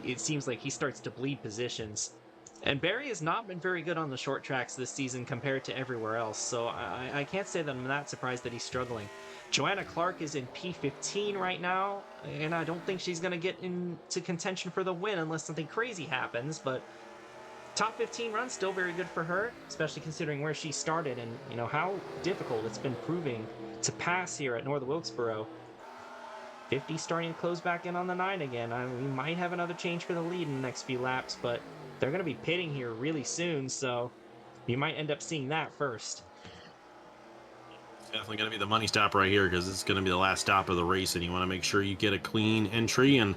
it seems like he starts to bleed positions. And Barry has not been very good on the short tracks this season compared to everywhere else, so I can't say that I'm that surprised that he's struggling. Joanna Clark is in P15 right now, and I don't think she's going to get into contention for the win unless something crazy happens, but top 15 run still very good for her, especially considering where she started and, you know, how difficult it's been proving to pass here at North Wilkesboro. 50 starting to close back in on the 9 again. We might have another change for the lead in the next few laps, but they're going to be pitting here really soon, so you might end up seeing that first. It's definitely going to be the money stop right here because it's going to be the last stop of the race, and you want to make sure you get a clean entry and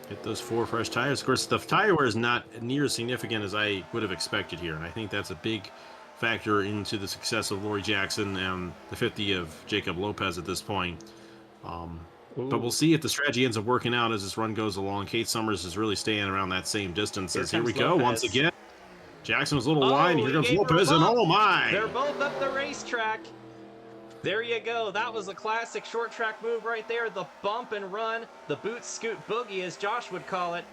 get those 4 fresh tires. Of course, the tire wear is not near as significant as I would have expected here, and I think that's a big factor into the success of Lori Jackson and the 50 of Jacob Lopez at this point. But we'll see if the strategy ends up working out as this run goes along. Kate Summers is really staying around that same distance. Here we go once again. Jackson was a little wide. Here comes Lopez, and oh my! They're both up the racetrack. There you go. That was a classic short track move right there. The bump and run, the boot scoot boogie, as Josh would call it.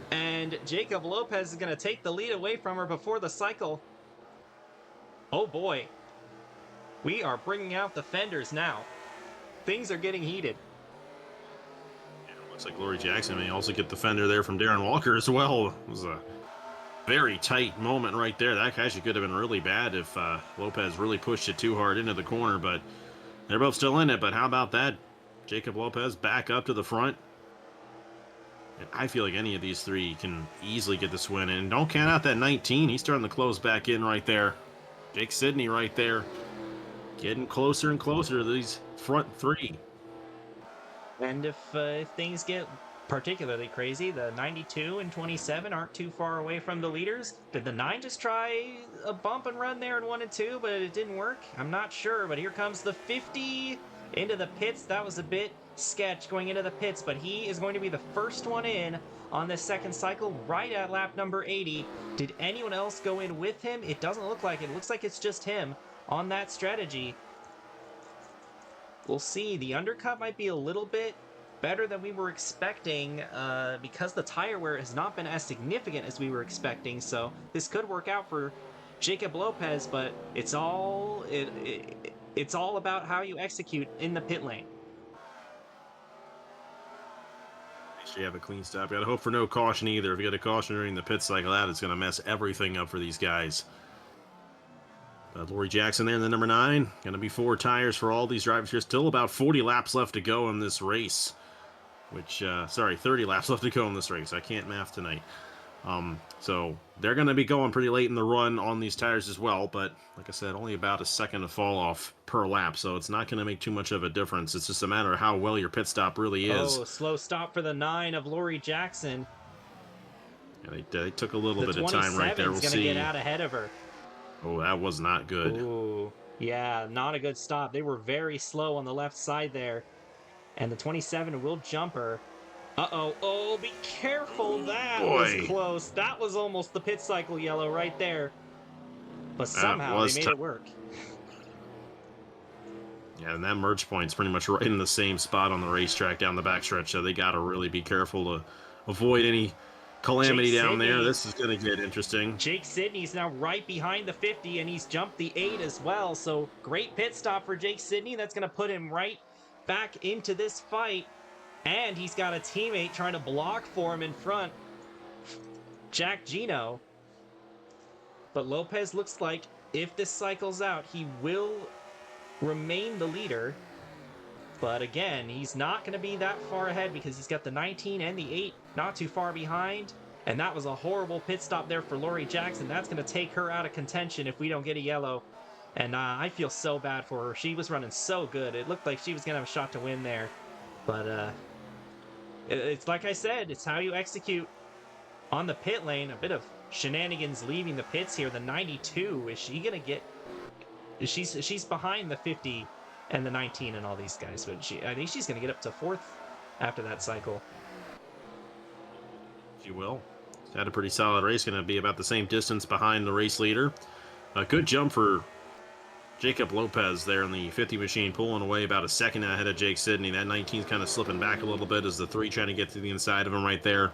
And Jacob Lopez is going to take the lead away from her before the cycle. Oh boy. We are bringing out the fenders now. Things are getting heated. Looks like Lori Jackson may also get the fender there from Darren Walker as well. It was a very tight moment right there. That actually could have been really bad if Lopez really pushed it too hard into the corner, but they're both still in it. But how about that? Jacob Lopez back up to the front. And I feel like any of these three can easily get this win. And don't count out that 19. He's starting to close back in right there. Jake Sidney right there. Getting closer and closer to these front three. And if things get particularly crazy, the 92 and 27 aren't too far away from the leaders. Did the 9 just try a bump and run there in 1 and 2, but it didn't work? I'm not sure, but here comes the 50 into the pits. That was a bit sketch going into the pits, but he is going to be the first one in on this second cycle right at lap number 80. Did anyone else go in with him? It doesn't look like it. It looks like it's just him on that strategy. We'll see. The undercut might be a little bit better than we were expecting because the tire wear has not been as significant as we were expecting. So this could work out for Jacob Lopez, but it's all about how you execute in the pit lane. Make sure you have a clean stop. You gotta hope for no caution either. If you get a caution during the pit cycle, that is gonna mess everything up for these guys. Lori Jackson there in the number 9. Going to be 4 tires for all these drivers here. Still about 40 laps left to go in this race. 30 laps left to go in this race. I can't math tonight. So they're going to be going pretty late in the run on these tires as well. But like I said, only about a second of fall off per lap. So it's not going to make too much of a difference. It's just a matter of how well your pit stop really is. Oh, slow stop for the 9 of Lori Jackson. Yeah, they took a little bit of time right there. We'll see. The 27's going to get out ahead of her. Oh, that was not good. Ooh, yeah, not a good stop. They were very slow on the left side there. And the 27 will jump her. Uh-oh. Oh, be careful. That was close. That was almost the pit cycle yellow right there. But somehow they made it work. Yeah, and that merge point's pretty much right in the same spot on the racetrack down the backstretch. So they got to really be careful to avoid any calamity down there. This is going to get interesting. Jake Sidney's now right behind the 50, and he's jumped the 8 as well. So great pit stop for Jake Sidney. That's going to put him right back into this fight. And he's got a teammate trying to block for him in front, Jack Gino. But Lopez looks like if this cycles out, he will remain the leader. But again, he's not going to be that far ahead because he's got the 19 and the 8 not too far behind. And that was a horrible pit stop there for Lori Jackson. That's going to take her out of contention if we don't get a yellow. And I feel so bad for her. She was running so good. It looked like she was going to have a shot to win there. But it's like I said, it's how you execute on the pit lane. A bit of shenanigans leaving the pits here. The 92, is she going to get... She's behind the 50 and the 19 and all these guys, but I think she's going to get up to 4th after that cycle. She will. Had a pretty solid race. Going to be about the same distance behind the race leader. A good jump for Jacob Lopez there in the 50 machine, pulling away about a second ahead of Jake Sidney. That 19's kind of slipping back a little bit as the 3 trying to get to the inside of him right there.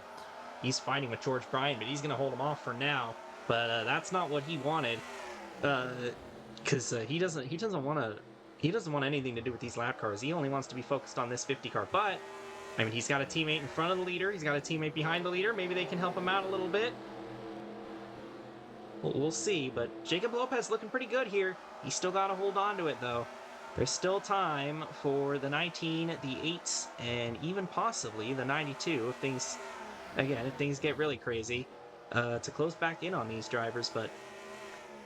He's fighting with George Bryan, but he's going to hold him off for now. But that's not what he wanted, because he doesn't want anything to do with these lap cars. He only wants to be focused on this 50 car. But I mean, he's got a teammate in front of the leader. He's got a teammate behind the leader. Maybe they can help him out a little bit. We'll see. But Jacob Lopez looking pretty good here. He's still got to hold on to it, though. There's still time for the 19, the 8, and even possibly the 92 if things get really crazy to close back in on these drivers. But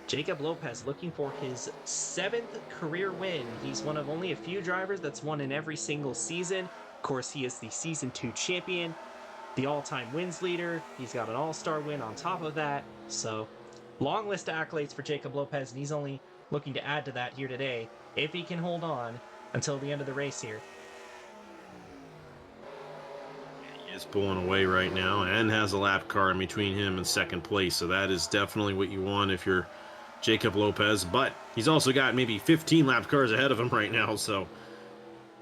Jacob Lopez looking for his 7th career win. He's one of only a few drivers that's won in every single season. Of course, he is the Season 2 champion, the all-time wins leader. He's got an all-star win on top of that. So, long list of accolades for Jacob Lopez, and he's only looking to add to that here today, if he can hold on until the end of the race here. He is pulling away right now and has a lap car in between him and second place, so that is definitely what you want if you're Jacob Lopez, but he's also got maybe 15 lap cars ahead of him right now, so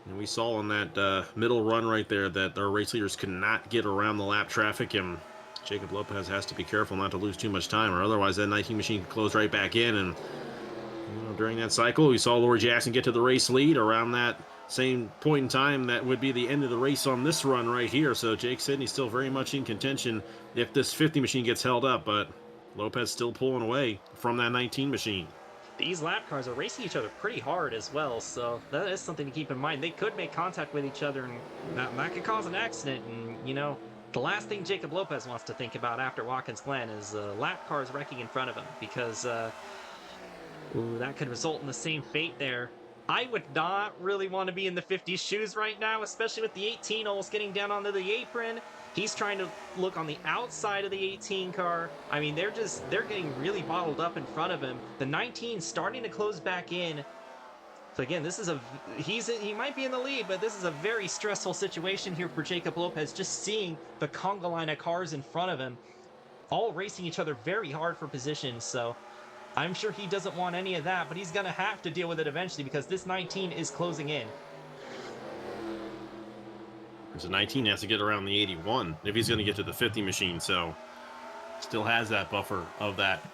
and we saw on that middle run right there that our race leaders cannot get around the lap traffic, and Jacob Lopez has to be careful not to lose too much time, or otherwise that 19 machine can close right back in. And during that cycle, we saw Lori Jackson get to the race lead around that same point in time. That would be the end of the race on this run right here. So Jake Sidney's still very much in contention if this 50 machine gets held up, but Lopez still pulling away from that 19 machine. These lap cars are racing each other pretty hard as well, so that is something to keep in mind. They could make contact with each other, and that could cause an accident. And, you know, the last thing Jacob Lopez wants to think about after Watkins Glen is lap cars wrecking in front of him, because that could result in the same fate there. I would not really want to be in the 50's shoes right now, especially with the 18 almost getting down onto the apron. He's trying to look on the outside of the 18 car. I mean, they're getting really bottled up in front of him. The 19 starting to close back in. So again, this is he might be in the lead, but this is a very stressful situation here for Jacob Lopez, just seeing the conga line of cars in front of him, all racing each other very hard for position. So I'm sure he doesn't want any of that, but he's going to have to deal with it eventually because this 19 is closing in. So 19 has to get around the 81 if he's going to get to the 50 machine, so still has that buffer of that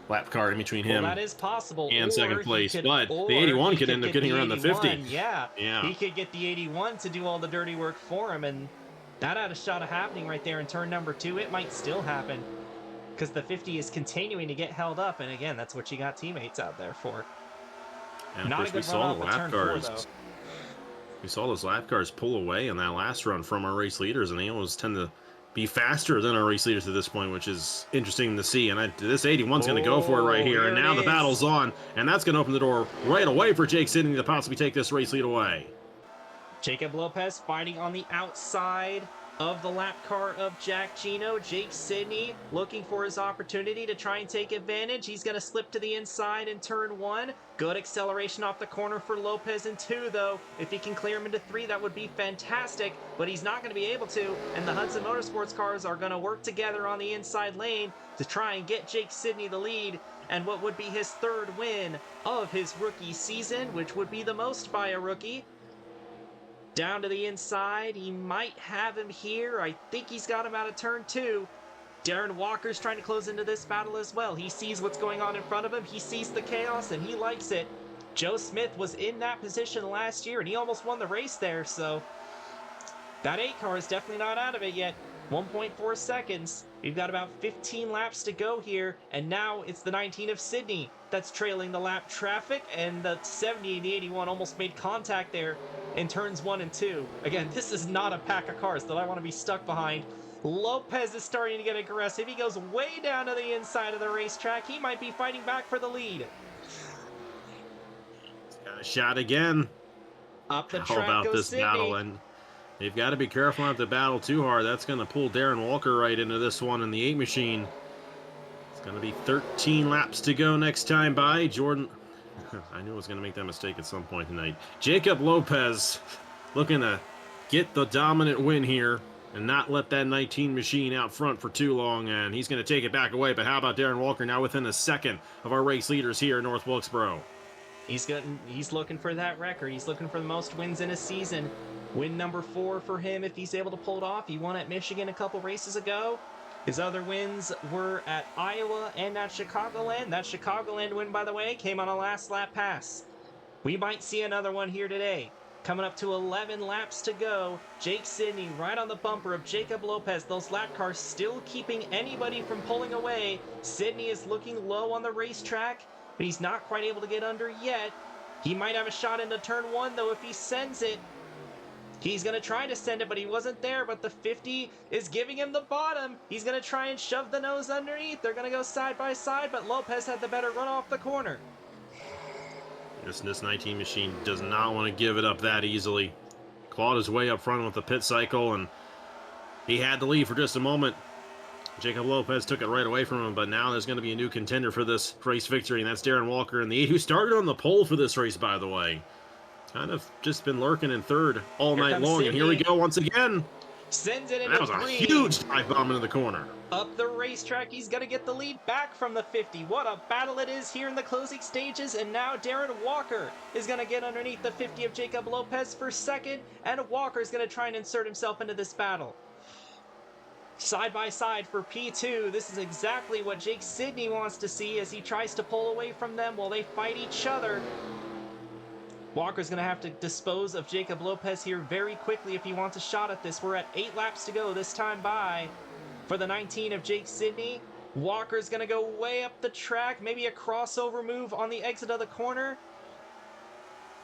lap car in between him that is possible. and second place, but the the 81 could end up getting around the 50. Yeah, yeah, he could get the 81 to do all the dirty work for him, and that had a shot of happening right there in turn number 2. It might still happen because the 50 is continuing to get held up, and again, that's what you got teammates out there for. And of Not course, a good we saw run the off lap turn 4, cars. though. We saw those lap cars pull away on that last run from our race leaders, and they always tend to be faster than our race leaders at this point, which is interesting to see. And this 81's going to go for it right here, and now the battle's on, and that's going to open the door right away for Jake Sidney to possibly take this race lead away. Jacob Lopez fighting on the outside of the lap car of Jack Gino. Jake Sidney looking for his opportunity to try and take advantage. He's going to slip to the inside in turn 1. Good acceleration off the corner for Lopez in 2, though. If he can clear him into 3, that would be fantastic, but he's not going to be able to, and the Hudson Motorsports cars are going to work together on the inside lane to try and get Jake Sidney the lead, and what would be his 3rd win of his rookie season, which would be the most by a rookie. Down to the inside, he might have him here. I think he's got him out of turn 2. Darren Walker's trying to close into this battle as well. He sees what's going on in front of him. He sees the chaos, and he likes it. Joe Smith was in that position last year, and he almost won the race there, so that 8 car is definitely not out of it yet. 1.4 seconds. We've got about 15 laps to go here, and now it's the 19 of Sydney that's trailing the lap traffic, and the 70 and the 81 almost made contact there in turns 1 and 2. Again, this is not a pack of cars that I want to be stuck behind. Lopez is starting to get aggressive. He goes way down to the inside of the racetrack. He might be fighting back for the lead. Got a shot again. Up the How track about goes this Sydney. battle? And they've got to be careful not to battle too hard. That's going to pull Darren Walker right into this one in the 8 machine. It's going to be 13 laps to go next time by. Jordan, I knew I was going to make that mistake at some point tonight. Jacob Lopez looking to get the dominant win here and not let that 19 machine out front for too long, and he's going to take it back away. But how about Darren Walker now within a second of our race leaders here in North Wilkesboro? He's looking for that record. He's looking for the most wins in a season. Win number 4 for him if he's able to pull it off. He won at Michigan a couple races ago. His other wins were at Iowa and at Chicagoland. That Chicagoland win, by the way, came on a last lap pass. We might see another one here today. Coming up to 11 laps to go. Jake Sidney right on the bumper of Jacob Lopez. Those lap cars still keeping anybody from pulling away. Sidney is looking low on the racetrack, but he's not quite able to get under yet. He might have a shot into turn 1, though, if he sends it. He's going to try to send it, but he wasn't there. But the 50 is giving him the bottom. He's going to try and shove the nose underneath. They're going to go side by side, but Lopez had the better run off the corner. This 19 machine does not want to give it up that easily. Clawed his way up front with the pit cycle, and he had the lead for just a moment. Jacob Lopez took it right away from him, but now there's going to be a new contender for this race victory, and that's Darren Walker in the 8, who started on the pole for this race, by the way. Kind of just been lurking in 3rd all night long, Sydney. and here we go once again. Sends it into That was a green. huge dive bomb into the corner. Up the racetrack, he's going to get the lead back from the 50. What a battle it is here in the closing stages, and now Darren Walker is going to get underneath the 50 of Jacob Lopez for 2nd, and Walker is going to try and insert himself into this battle. Side by side for P2, this is exactly what Jake Sidney wants to see as he tries to pull away from them while they fight each other. Walker's going to have to dispose of Jacob Lopez here very quickly if he wants a shot at this. We're at 8 laps to go this time by for the 19 of Jake Sidney. Walker's going to go way up the track. Maybe a crossover move on the exit of the corner.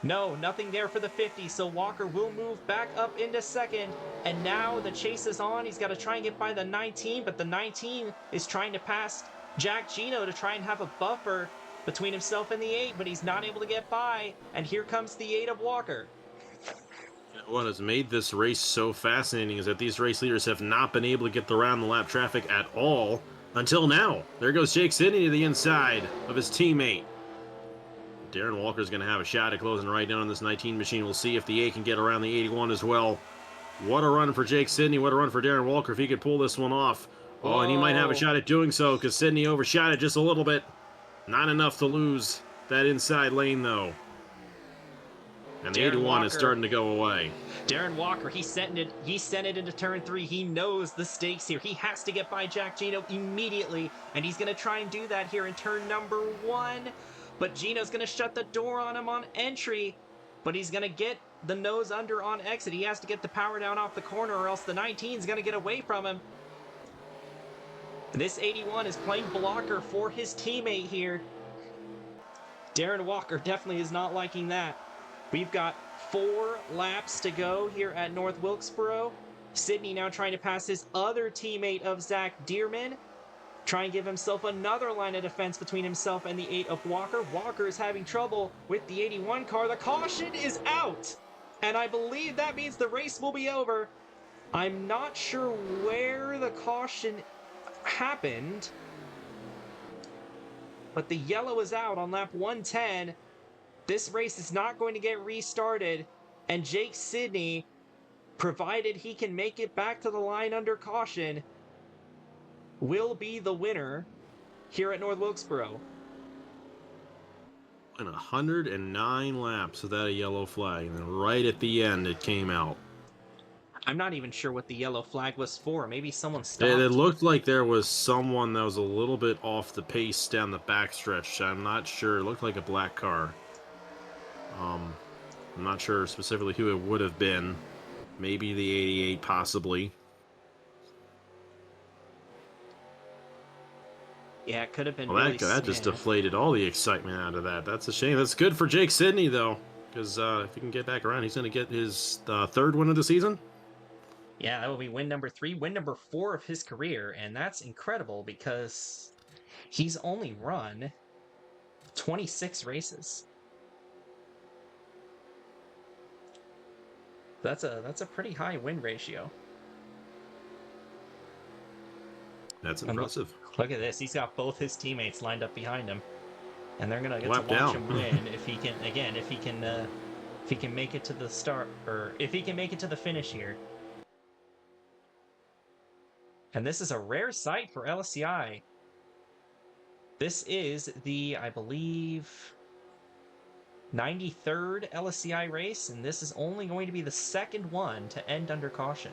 No, nothing there for the 50, so Walker will move back up into second. And now the chase is on. He's got to try and get by the 19, but the 19 is trying to pass Jack Gino to try and have a buffer between himself and the 8, but he's not able to get by. And here comes the 8 of Walker. What has made this race so fascinating is that these race leaders have not been able to get the round-the-lap traffic at all until now. There goes Jake Sidney to the inside of his teammate. Darren Walker's going to have a shot at closing right down on this 19 machine. We'll see if the 8 can get around the 81 as well. What a run for Jake Sidney. What a run for Darren Walker if he could pull this one off. Oh, and he might have a shot at doing so because Sidney overshot it just a little bit. Not enough to lose that inside lane, though. And the 81 is starting to go away. Darren Walker, he sent it into turn 3. He knows the stakes here. He has to get by Jack Gino immediately, and he's going to try and do that here in turn number 1. But Gino's going to shut the door on him on entry, but he's going to get the nose under on exit. He has to get the power down off the corner, or else the 19 is going to get away from him. This 81 is playing blocker for his teammate here. Darren Walker definitely is not liking that. We've got 4 laps to go here at North Wilkesboro. Sidney now trying to pass his other teammate of Zach Dearman. Try and give himself another line of defense between himself and the 8 of Walker. Walker is having trouble with the 81 car. The caution is out, and I believe that means the race will be over. I'm not sure where the caution happened, but the yellow is out on lap 110. This race is not going to get restarted, and Jake Sidney, provided he can make it back to the line under caution, will be the winner here at North Wilkesboro. And 109 laps without a yellow flag, and then right at the end it came out. I'm not even sure what the yellow flag was for. Maybe someone stopped. It looked like there was someone that was a little bit off the pace down the backstretch. I'm not sure. It looked like a black car. I'm not sure specifically who it would have been. Maybe the 88, possibly. Yeah, it could have been. Well, really that just deflated all the excitement out of that. That's a shame. That's good for Jake Sidney, though, because if he can get back around, he's going to get his 3rd win of the season. Yeah, that will be win number 3, win number 4 of his career, and that's incredible because he's only run 26 races. That's a pretty high win ratio. That's impressive. Look at this. He's got both his teammates lined up behind him, and they're gonna get Lap to watch down. him win if he can. Again, if he can make it to the start, or if he can make it to the finish here. And this is a rare sight for LSCI. This is the, I believe, 93rd LSCI race, and this is only going to be the 2nd one to end under caution.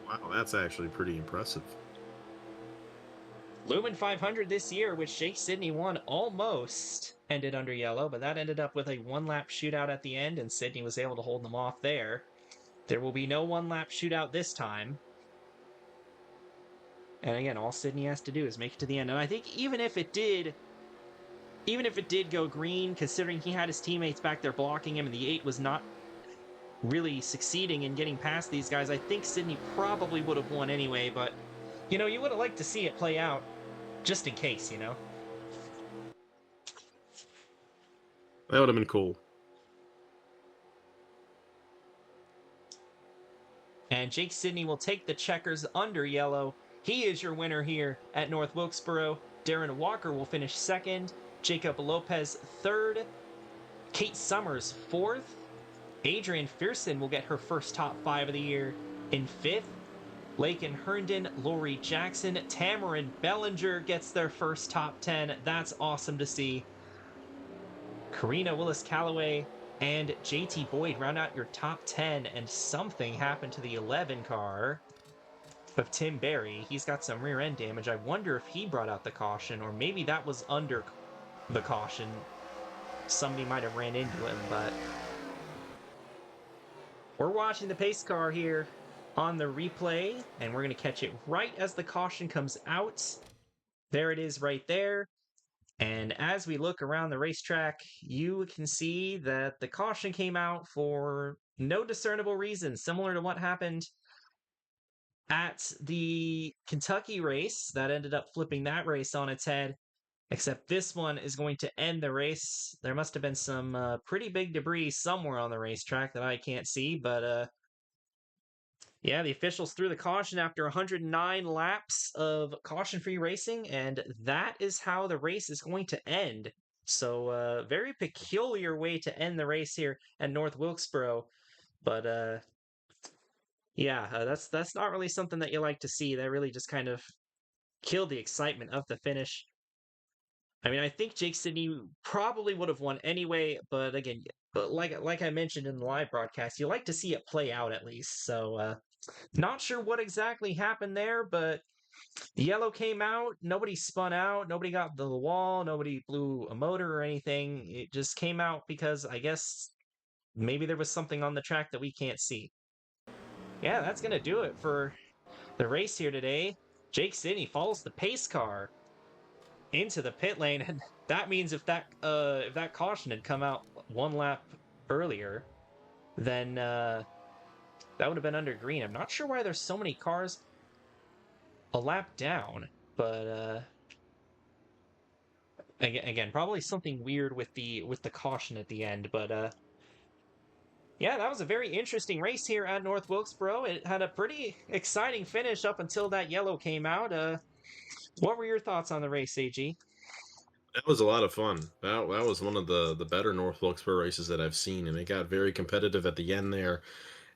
Wow, that's actually pretty impressive. Lumen 500 this year, which Jake Sidney won, almost ended under yellow, but that ended up with a 1-lap shootout at the end, and Sidney was able to hold them off there. There will be no 1-lap shootout this time. And again, all Sidney has to do is make it to the end. And I think even if it did go green, considering he had his teammates back there blocking him and the 8 was not really succeeding in getting past these guys, I think Sidney probably would have won anyway, but you know, you would have liked to see it play out just in case, you know. That would have been cool. And Jake Sidney will take the checkers under yellow. He is your winner here at North Wilkesboro. Darren Walker will finish 2nd. Jacob Lopez 3rd. Kate Summers 4th. Adrian Fearson will get her first top 5 of the year in 5th. Lakin Herndon, Lori Jackson, Tamarin Bellinger gets their first top 10. That's awesome to see. Karina Willis-Callaway and JT Boyd round out your top 10, and something happened to the 11 car of Tim Berry. He's got some rear end damage. I wonder if he brought out the caution, or maybe that was under the caution. Somebody might have ran into him, but we're watching the pace car here on the replay, and we're going to catch it right as the caution comes out. There it is right there. And as we look around the racetrack, you can see that the caution came out for no discernible reason, similar to what happened at the Kentucky race that ended up flipping that race on its head. Except this one is going to end the race. There must have been some pretty big debris somewhere on the racetrack that I can't see, but yeah, the officials threw the caution after 109 laps of caution-free racing, and that is how the race is going to end. So, very peculiar way to end the race here at North Wilkesboro. But yeah, that's not really something that you like to see. That really just kind of killed the excitement of the finish. I mean, I think Jake Sidney probably would have won anyway, but again, but like I mentioned in the live broadcast, you like to see it play out at least. So, not sure what exactly happened there, but the yellow came out. Nobody spun out. Nobody got the wall. Nobody blew a motor or anything. It just came out because I guess maybe there was something on the track that we can't see. Yeah, that's going to do it for the race here today. Jake Sidney follows the pace car into the pit lane, and that means if that caution had come out one lap earlier, then that would have been under green. I'm not sure why there's so many cars a lap down, but again, probably something weird with the caution at the end. But yeah, that was a very interesting race here at North Wilkesboro. It had a pretty exciting finish up until that yellow came out. What were your thoughts on the race, AG? That was a lot of fun. That was one of the better North Wilkesboro races that I've seen, and it got very competitive at the end there.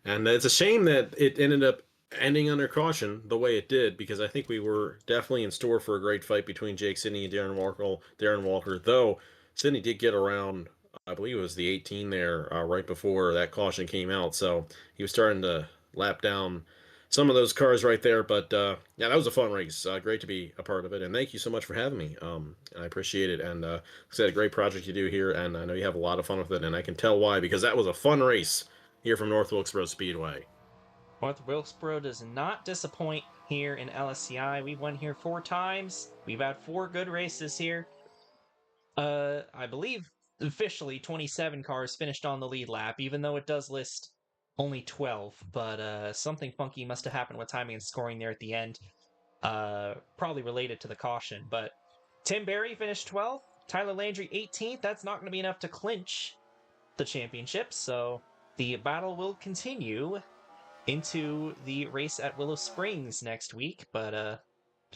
And it's a shame that it ended up ending under caution the way it did, because I think we were definitely in store for a great fight between Jake Sidney and Darren Walker. Darren Walker, though Sidney did get around, I believe it was the 18 there right before that caution came out, so he was starting to lap down some of those cars right there. But yeah, that was a fun race. Great to be a part of it, and thank you so much for having me. I appreciate it, and like I said, a great project you do here, and I know you have a lot of fun with it, and I can tell why, because that was a fun race here from North Wilkesboro Speedway. North Wilkesboro does not disappoint here in LSCI. We've won here 4 times. We've had 4 good races here. I believe officially 27 cars finished on the lead lap, even though it does list only 12. But something funky must have happened with timing and scoring there at the end. Probably related to the caution. But Tim Berry finished 12th. Tyler Landry 18th. That's not going to be enough to clinch the championship. So the battle will continue into the race at Willow Springs next week. But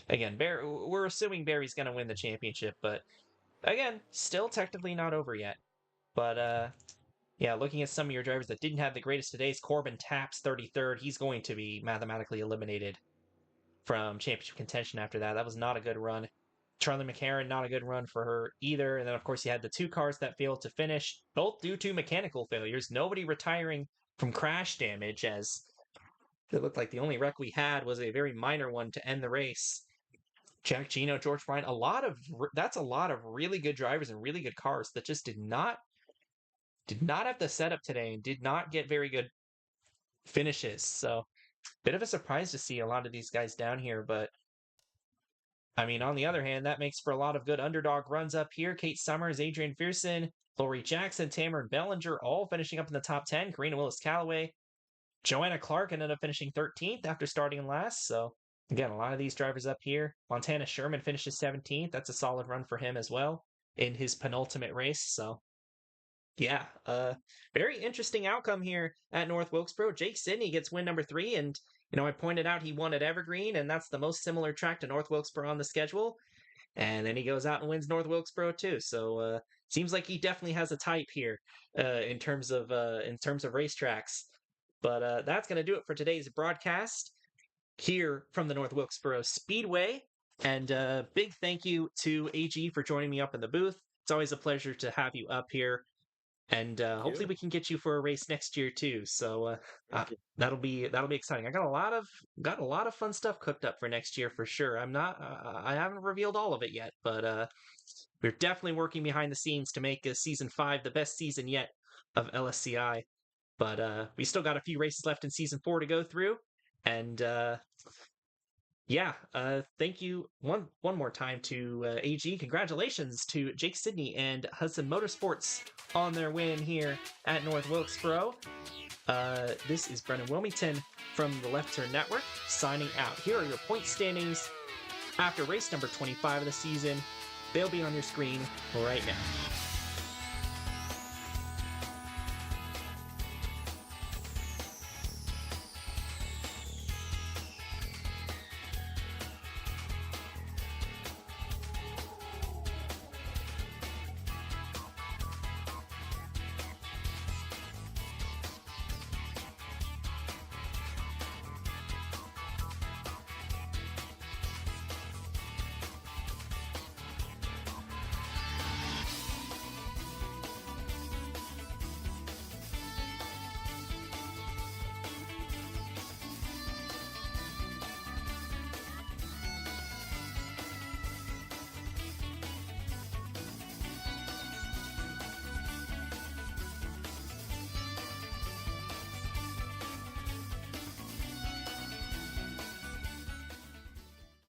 again, we're assuming Barry's going to win the championship. But again, still technically not over yet. But yeah, looking at some of your drivers that didn't have the greatest today, Corbin Taps 33rd. He's going to be mathematically eliminated from championship contention after that. That was not a good run. Charlie McCarron, not a good run for her either. And then, of course, you had the 2 cars that failed to finish, both due to mechanical failures. Nobody retiring from crash damage, as it looked like the only wreck we had was a very minor one to end the race. Jack Gino, George Bryan, that's a lot of really good drivers and really good cars that just did not have the setup today and did not get very good finishes. So, bit of a surprise to see a lot of these guys down here, but I mean, on the other hand, that makes for a lot of good underdog runs up here. Kate Summers, Adrian Pearson, Lori Jackson, Tamara Bellinger, all finishing up in the top 10. Karina Willis Calloway, Joanna Clark ended up finishing 13th after starting last. So, again, a lot of these drivers up here. Montana Sherman finishes 17th. That's a solid run for him as well in his penultimate race. So, yeah, very interesting outcome here at North Wilkesboro. Jake Sidney gets win number 3, and I pointed out he won at Evergreen, and that's the most similar track to North Wilkesboro on the schedule. And then he goes out and wins North Wilkesboro too. So seems like he definitely has a type here in terms of racetracks. But that's going to do it for today's broadcast here from the North Wilkesboro Speedway. And big thank you to AG for joining me up in the booth. It's always a pleasure to have you up here. And hopefully we can get you for a race next year too. So that'll be exciting. I got a lot of fun stuff cooked up for next year for sure. I haven't revealed all of it yet, but we're definitely working behind the scenes to make season 5 the best season yet of LSCI. But we still got a few races left in season 4 to go through. And yeah, thank you one more time to AG. Congratulations to Jake Sidney and Hudson Motorsports on their win here at North Wilkesboro. This is Brennan Wilmington from the Left Turn Network signing out. Here are your point standings after race number 25 of the season. They'll be on your screen right now.